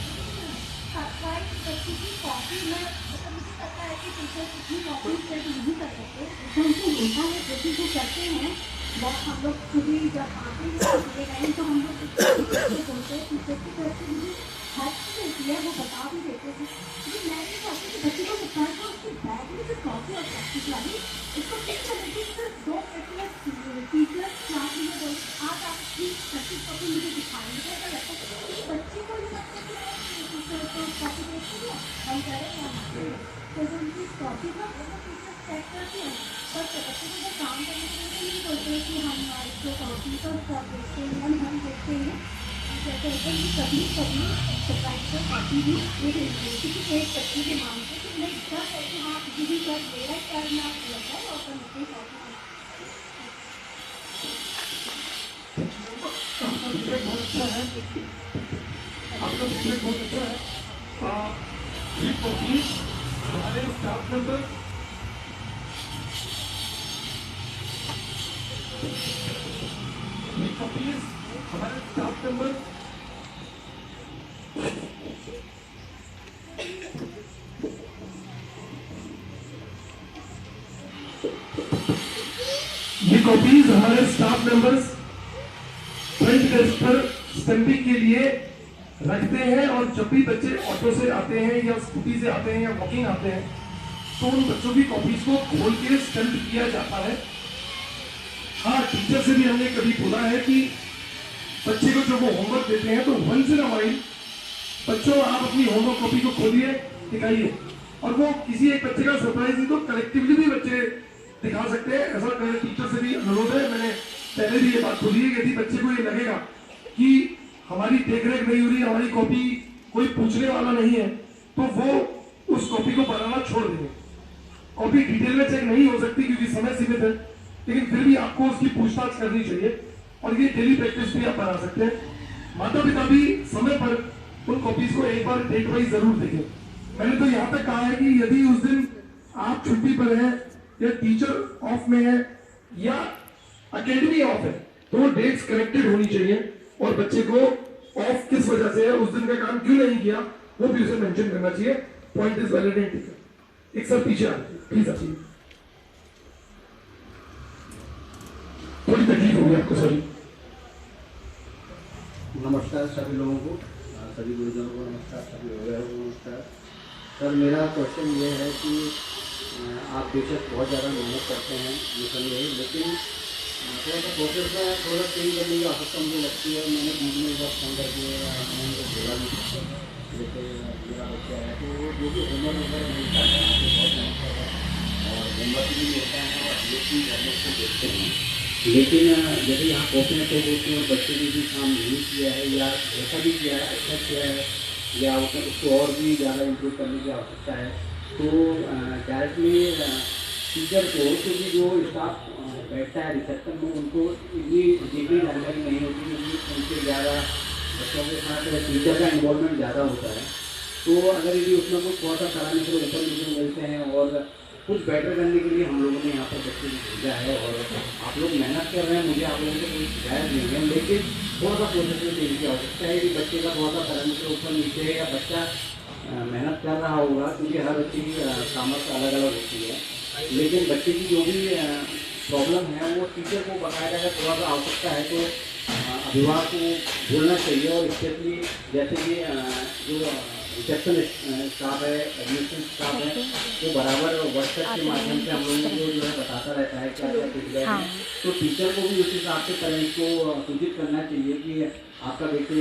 बच्चे की कॉपी में मतलब मुझे पता है कि टीचर कितनी कॉपी से नहीं कर सकते, उनको देखा है जो भी वो करते हैं बहुत हम लोग खुद ही जब आते हैं अगले टाइम तो हम लोग बोलते हैं टीचर की तरफ से मुझे हेल्प मिलती है, वो बता भी देते हैं। लेकिन मैं नहीं चाहती कि बच्चे को पता है उसके बैग में जो कॉपी और प्रैक्टिस वाली उसको किस तरह की सिर्फ 2 मिनट टीचर क्लास में बोल आज आप प्लीज प्रैक्टिस कॉपी मुझे दिखाएंगे, तो ऐसा लगता है कि बच्चे को ये लगता है कि टीचर तो कॉपी देखते हैं हम करें तो जो उनकी कॉपी का वो टीचर चेक करते हैं, पर बच्चे को जब काम करने के लिए नहीं बोलते कि हम इसको कॉपी पर देखते हैं हम देखते हैं जैसे होता है कभी कभी सरप्राइज पर कॉपी भी दे देती है किसी एक बच्चे के नाम से कि मैं इतना करके हाँ किसी भी कर मेरा करना लगता है और फिर मुझे कॉपी आपका फीडबैक बहुत अच्छा है, आपका फीडबैक बहुत अच्छा है। ये कॉपीज हमारे स्टाफ मेंबर हमारे स्टाफ मेंबर ये कॉपीज हमारे स्टाफ मेंबर्स फ्रंट डेस्क पर स्टैंपिंग के लिए रखते हैं और जब भी बच्चे ऑटो से आते हैं या स्कूटी से आते हैं या वॉकिंग आते हैं तो उन बच्चों की कॉपीज को खोल के स्टैंप किया जाता है। हाँ, टीचर से भी हमने कभी बोला है कि बच्चे को जब वो होमवर्क देते हैं तो वंस इन अ वाइल बच्चों आप अपनी होमवर्क कॉपी को खोलिए, दिखाइए, और वो किसी एक बच्चे का सरप्राइज नहीं तो कलेक्टिवली भी बच्चे दिखा सकते हैं। ऐसा मेरे टीचर से भी अनुरोध है, मैंने पहले भी ये बात बोली है कि यदि बच्चे को ये लगेगा कि हमारी देखरेख नहीं हो रही, हमारी कॉपी कोई पूछने वाला नहीं है, तो वो उस कॉपी को बनाना छोड़ देंगे। कॉपी डिटेल में चेक नहीं हो सकती क्योंकि समय सीमित है, लेकिन फिर भी आपको उसकी पूछताछ करनी चाहिए और ये डेली प्रैक्टिस भी आप बना सकते हैं। माता पिता भी समय पर उन कॉपीज को एक बार डेट वाइज जरूर देखें। मैंने तो यहाँ तक कहा है कि यदि उस दिन आप छुट्टी पर हैं या टीचर ऑफ में है या अकेडमी ऑफ है तो वो डेट्स करेक्टेड होनी चाहिए और बच्चे को ऑफ किस वजह से है, उस दिन का काम क्यों नहीं किया, वो भी उसे मेंशन करना चाहिए। Point is valid and teacher एक सर पीछे आए प्लीज आइए, थोड़ी तकलीफ होगी आपको सॉरी। नमस्कार सभी लोगों को, सभी गुरुजनों को नमस्कार, सभी अभिभावकों को नमस्कार। सर मेरा क्वेश्चन ये है कि आप बेशक बहुत ज़्यादा मेहनत करते हैं ये समझे, लेकिन थोड़ा सा प्रोसेस में थोड़ा चेंज करने की आवश्यकता मुझे लगती है। मैंने बीच में एक बार फोन करके मैंने उनको बोला भी, जैसे मेरा बच्चा है तो वो जो भी होमवर्क वगैरह मिलता है आपको बहुत मेहनत कर रहा है और होमवर्क भी मिलता है और ये भी घर में उसको देखते हैं, लेकिन जैसे यहाँ कॉपी में तो होती है और बच्चे ने भी काम नहीं किया है या ऐसा भी किया है, अच्छा किया है या उसको और भी ज़्यादा इम्प्रूव करने की आवश्यकता है, तो डायरेक्टली टीचर को क्योंकि जो स्टाफ बैठता है रिसेप्शन में उनको इतनी डीपली जानकारी नहीं होती क्योंकि उनसे ज़्यादा बच्चों के साथ टीचर का इन्वॉल्वमेंट ज़्यादा होता है। तो अगर यदि उसमें कुछ थोड़ा सा कराने के ऊपर नीचे मिलते हैं और कुछ बेटर करने के लिए हम लोगों ने यहाँ पर बच्चे को भेजा है और आप लोग मेहनत कर रहे हैं, मुझे आप लोगों से कोई शिकायत नहीं है, लेकिन थोड़ा सा प्रोसेस में देने की आवश्यकता है कि बच्चे का थोड़ा सा कराने के ऊपर नीचे या बच्चा मेहनत कर रहा होगा क्योंकि हर बच्चे की सामर्थ्य अलग अलग होती है, लेकिन बच्चे की जो भी प्रॉब्लम है वो टीचर को बताया अगर थोड़ा सा आवश्यकता है तो अभिभावक को बोलना चाहिए। और स्पेशली जैसे कि जो रिसेप्शन स्टाफ है, एडमिशन स्टाफ है, तो बराबर व्हाट्सएप के माध्यम से हम लोगों को जो है बताता रहता है क्या क्या फीडबैक है, तो टीचर को भी उस हिसाब से पेरेंट्स को सूचित करना चाहिए कि आपका बेटे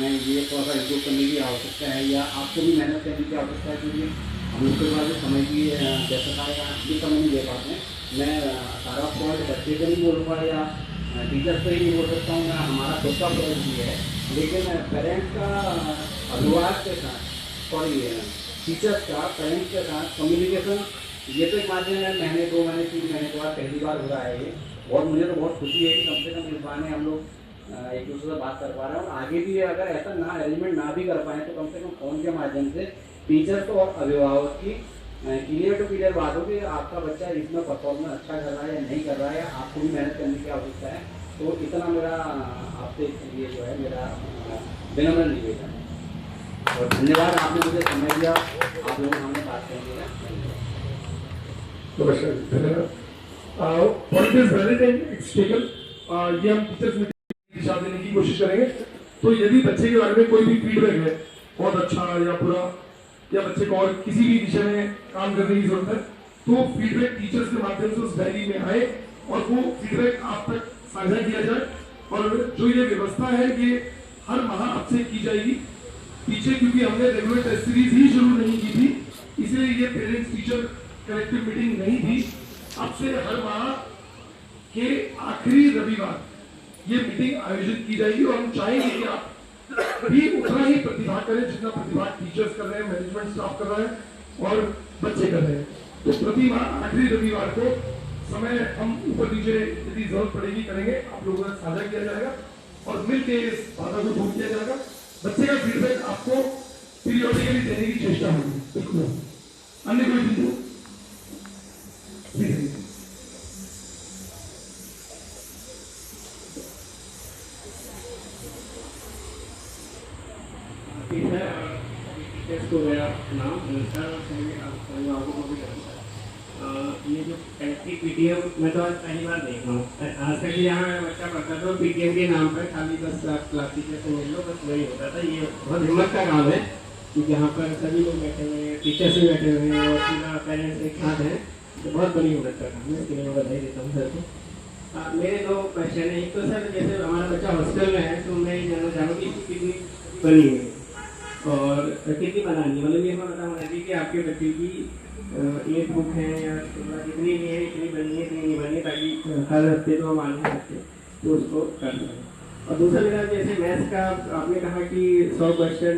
में ये थोड़ा सा इम्प्रूव करने की आवश्यकता है या आपको भी मेहनत करने की आवश्यकता है, क्योंकि हम लोग के पास समय की व्यस्तता ये समय नहीं दे पाते हैं। मैं सारा पॉइंट बच्चे को नहीं बोलूँगा या टीचर से ही नहीं बोल सकता हूँ, मैं हमारा खुद का पॉइंट भी है, लेकिन पेरेंट्स का अभिभावक के साथ सॉरी टीचर्स का पेरेंट्स के साथ कम्युनिकेशन ये तो एक माध्यम है। महीने 2 महीने 3 महीने के बाद पहली बार हो रहा है ये, और मुझे तो बहुत खुशी है कि कम से कम इस बहाने हम लोग एक दूसरे से बात कर पा रहे हैं। और आगे भी अगर ऐसा ना अरेंजमेंट ना भी कर पाए तो कम से कम फ़ोन के माध्यम से टीचर्स को और अभिभावक की क्लियर टू क्लियर बात हो कि आपका बच्चा इसमें परफॉर्मेंस अच्छा कर रहा है या नहीं कर रहा है, आपको भी मेहनत करने की आवश्यकता है। तो इतना मेरा आपसे ये जो है मेरा विनम्र निवेदन है और धन्यवाद, आपने मुझे समय दिया, आप लोगों ने बात करेंगे। नमस्कार, धन्यवाद। Point is valid and it's taken. ये हम टीचर्स मीटिंग की दिशा देने की कोशिश करेंगे। तो यदि बच्चे के बारे में कोई भी फीडबैक है, बहुत अच्छा या बुरा, या बच्चे को और किसी भी विषय में काम करने की जरूरत है, तो फीडबैक टीचर्स के माध्यम से उस डायरी में आए और वो फीडबैक आप तक साझा किया जाए। और जो ये व्यवस्था है ये हर माह आपसे की जाएगी। पीछे क्योंकि हमने रेगुलर टेस्ट सीरीज ही शुरू नहीं की थी, इसलिए ये पेरेंट्स टीचर कलेक्टिव मीटिंग नहीं थी। अब से हर माह के आखिरी रविवार ये मीटिंग आयोजित की जाएगी और हम चाहेंगे कि आप भी उतना ही प्रतिभाग करें जितना प्रतिभाग टीचर्स कर रहे हैं, मैनेजमेंट स्टाफ कर रहे हैं और बच्चे कर रहे हैं। तो प्रति माह आखिरी रविवार को समय हम ऊपर नीचे यदि जरूरत पड़ेगी करेंगे, आप लोगों का साझा किया जाएगा और मिलकर इस बाधा को दूर किया जाएगा। बच्चे का फीडबैक आपको पीरियोडिकली देने की चेष्टा होगी। बिल्कुल अन्य कोई बिंदु को मेरा नाम अभिभावकों को भी जानता है। ये जो पीटीएम मैं तो आज पहली बार देख रहा हूँ। आज तक यहाँ मेरा बच्चा पढ़ता था पीटीएम के नाम पर खाली बस क्लास टीचर से मिल लो, बस वही होता था। ये बहुत हिम्मत का काम है कि जहाँ पर सभी लोग बैठे हुए हैं, टीचर्स भी बैठे हुए हैं और पूरा पेरेंट्स एक साथ हैं, तो बहुत बड़ी हिम्मत का काम है। इसके लिए मैं बधाई देता हूँ सर को। मेरे दो क्वेश्चन है। एक तो सर जैसे हमारा बच्चा हॉस्टल में है तो मैं ये जानना चाहूँगी इसकी कितनी बनी हुई है और कितनी बनानी, मतलब ये पता होना चाहिए कि आपके बच्चे की ये बुक है या जितनी भी है इतनी बनी है इतनी नहीं बनी है, ताकि हर हफ्ते तो हम मालूम सकते तो उसको कर सकें। और दूसरा मेरा जैसे मैथ्स का आपने कहा कि 100 क्वेश्चन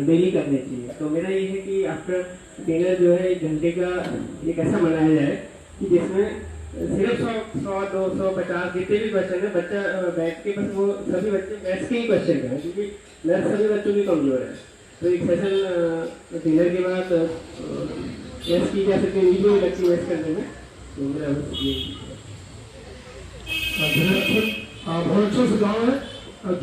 डेली करने चाहिए, तो मेरा ये है कि आफ्टर डिनर जो है 1 घंटे का एक ऐसा बनाया जाए कि जिसमें सिर्फ 100, 200, 50 जितने भी क्वेश्चन है बच्चा बैठ के बस वो सभी बच्चे मैथ्स के ही क्वेश्चन करें, क्योंकि मैथ्स सभी बच्चों की कमजोर है। तो एक सेशन डिनर के बाद टेस्ट की जा सकती है इंडिविजुअल लेक्चर वेस्ट करने में। तो मेरा ये बहुत अच्छा सुझाव है।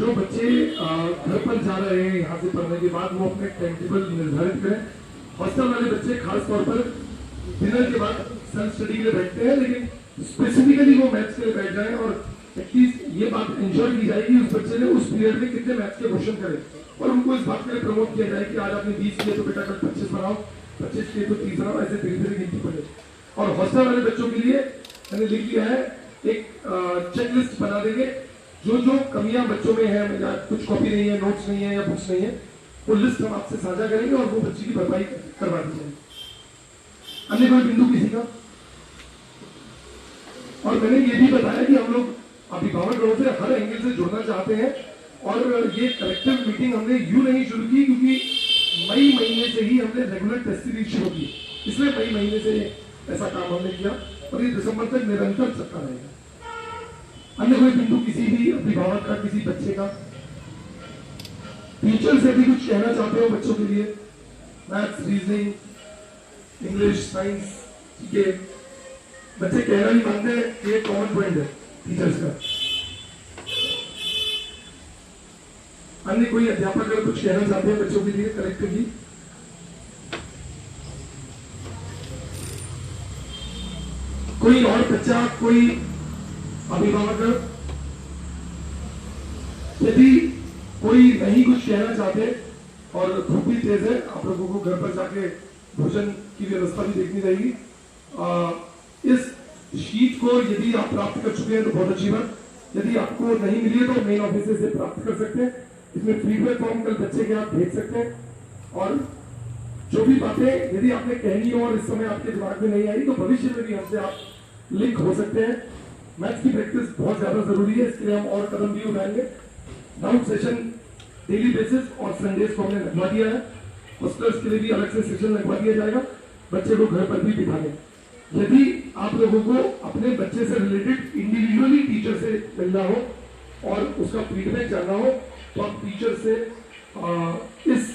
जो बच्चे घर पर जा रहे हैं यहाँ से पढ़ने के बाद वो अपने टाइम टेबल निर्धारित करें। हॉस्टल वाले बच्चे खास तौर पर डिनर के बाद सेल्फ स्टडी के लिए बैठते हैं, लेकिन स्पेसिफिकली वो मैथ्स के लिए बैठ जाए और एटलीस्ट ये बात इंश्योर की जाए कि उस बच्चे ने उस पीरियड में कितने मैथ्स के क्वेश्चन करे और उनको इस बात के लिए प्रमोट किया जाए कि आज आपने 20 किए तो बेटा कल 25 बनाओ, 25 किए तो 30 बनाओ, ऐसे धीरे धीरे गिनती पड़े। और हॉस्टल वाले बच्चों के लिए मैंने लिख लिया है एक चेकलिस्ट बना देंगे, जो कमियां बच्चों में है या कुछ कॉपी नहीं है, नोट्स नहीं है या बुक्स नहीं है, वो लिस्ट हम आपसे साझा करेंगे और वो बच्चे की भरपाई करवा दी जाएगी। अन्य कोई बिंदु किसी का? और मैंने ये भी बताया कि हम लोग अभिभावक लोगों से हर एंगल से जुड़ना चाहते हैं और ये कलेक्टिव मीटिंग हमने यूं नहीं शुरू की क्योंकि मई महीने से ही हमने रेगुलर टेस्ट सीरीज शुरू की, इसलिए मई महीने से ऐसा काम हमने किया और ये दिसंबर तक निरंतर चलता रहेगा। अन्य कोई बिंदु किसी भी अभिभावक का, किसी बच्चे का? टीचर से भी कुछ कहना चाहते हो बच्चों के लिए? मैथ्स, रीजनिंग, इंग्लिश, साइंस, ठीक है, बच्चे कहना नहीं मानते, ये कॉमन पॉइंट है टीचर्स का। अन्य कोई अध्यापक अगर कुछ कहना चाहते हैं बच्चों के लिए कलेक्टिवली? कोई और बच्चा, कोई अभिभावक? यदि कोई नहीं कुछ कहना चाहते और धूप भी तेज है, आप लोगों को घर पर जाके भोजन की व्यवस्था भी देखनी रहेगी। इस शीट को यदि आप प्राप्त कर चुके हैं तो बहुत अच्छी बात, यदि आपको नहीं मिली है तो मेन ऑफिस से प्राप्त कर सकते हैं। इसमें फीडबैक फॉर्म कल बच्चे के आप भेज सकते हैं और जो भी बातें यदि आपने कहनी हो और इस समय आपके दिमाग में नहीं आई तो भविष्य में भी हमसे आप लिंक हो सकते हैं। मैथ्स की प्रैक्टिस बहुत ज्यादा जरूरी है, इसके लिए हम और कदम भी उठाएंगे। डाउट सेशन डेली बेसिस और संडेज को हमने लगवा दिया है, हॉस्टलर्स के लिए भी अलग से सेशन लगवा दिया जाएगा, बच्चे को घर पर भी बिठाने। यदि आप लोगों को अपने बच्चे से रिलेटेड इंडिविजुअली टीचर से मिलना हो और उसका फीडबैक जानना हो तो आप टीचर से इस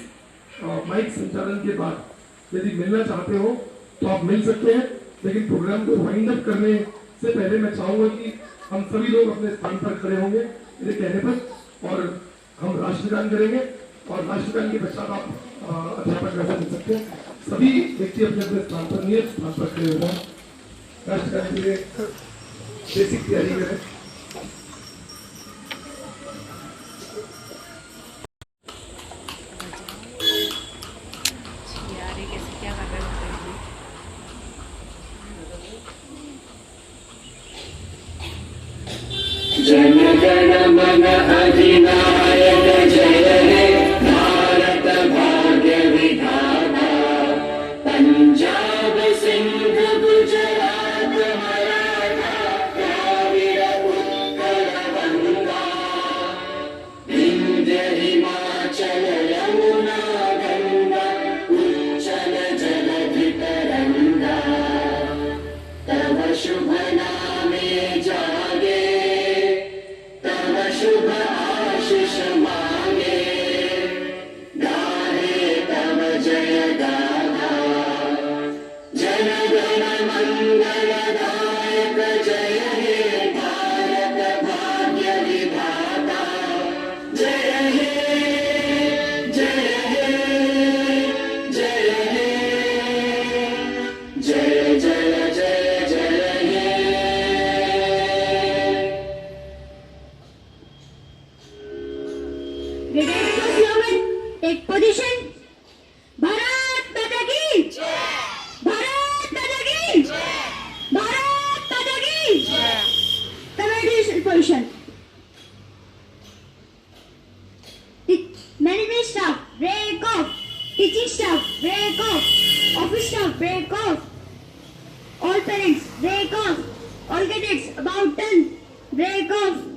माइक संचालन के बाद यदि मिलना चाहते हो तो आप मिल सकते हैं, लेकिन प्रोग्राम को वाइंड अप करने से पहले मैं चाहूंगा कि हम सभी लोग अपने स्थान पर खड़े होंगे मेरे कहने पर और हम राष्ट्रगान करेंगे और राष्ट्रगान के पश्चात आप अध्यापक ऐसा मिल सकते हैं। सभी व्यक्ति अपने अपने स्थान पर नियत स्थान पर खड़े हो जाए। राष्ट्र करने के लिए बेसिक तैयारी करें। यार ये कैसे क्या कर रहे हैं? जन गण मन अधिनायक जय हे भारत भाग्य विधाता पंजाब सिंध गुजरात मराठा द्राविड़ उत्कल गंगा विंध्य हिमाचल यमुना गंगा उच्चल जलधि तरंगा तव शुभ नामे जागे तव शुभ आशीष मांगे गाहे तव जय गाथा जन गण मंगल दायक जय हे भारत भाग्य विधाता जय हे जय हे जय हे जय जय जय जय हे Ready to human, take position. Bharat Mata ki jai. Bharat Mata ki jai. Bharat Mata ki jai. Committee position. Management staff, break off. Teaching staff, break off. Office staff, break off. All parents, break off. All cadets, about done. Break off.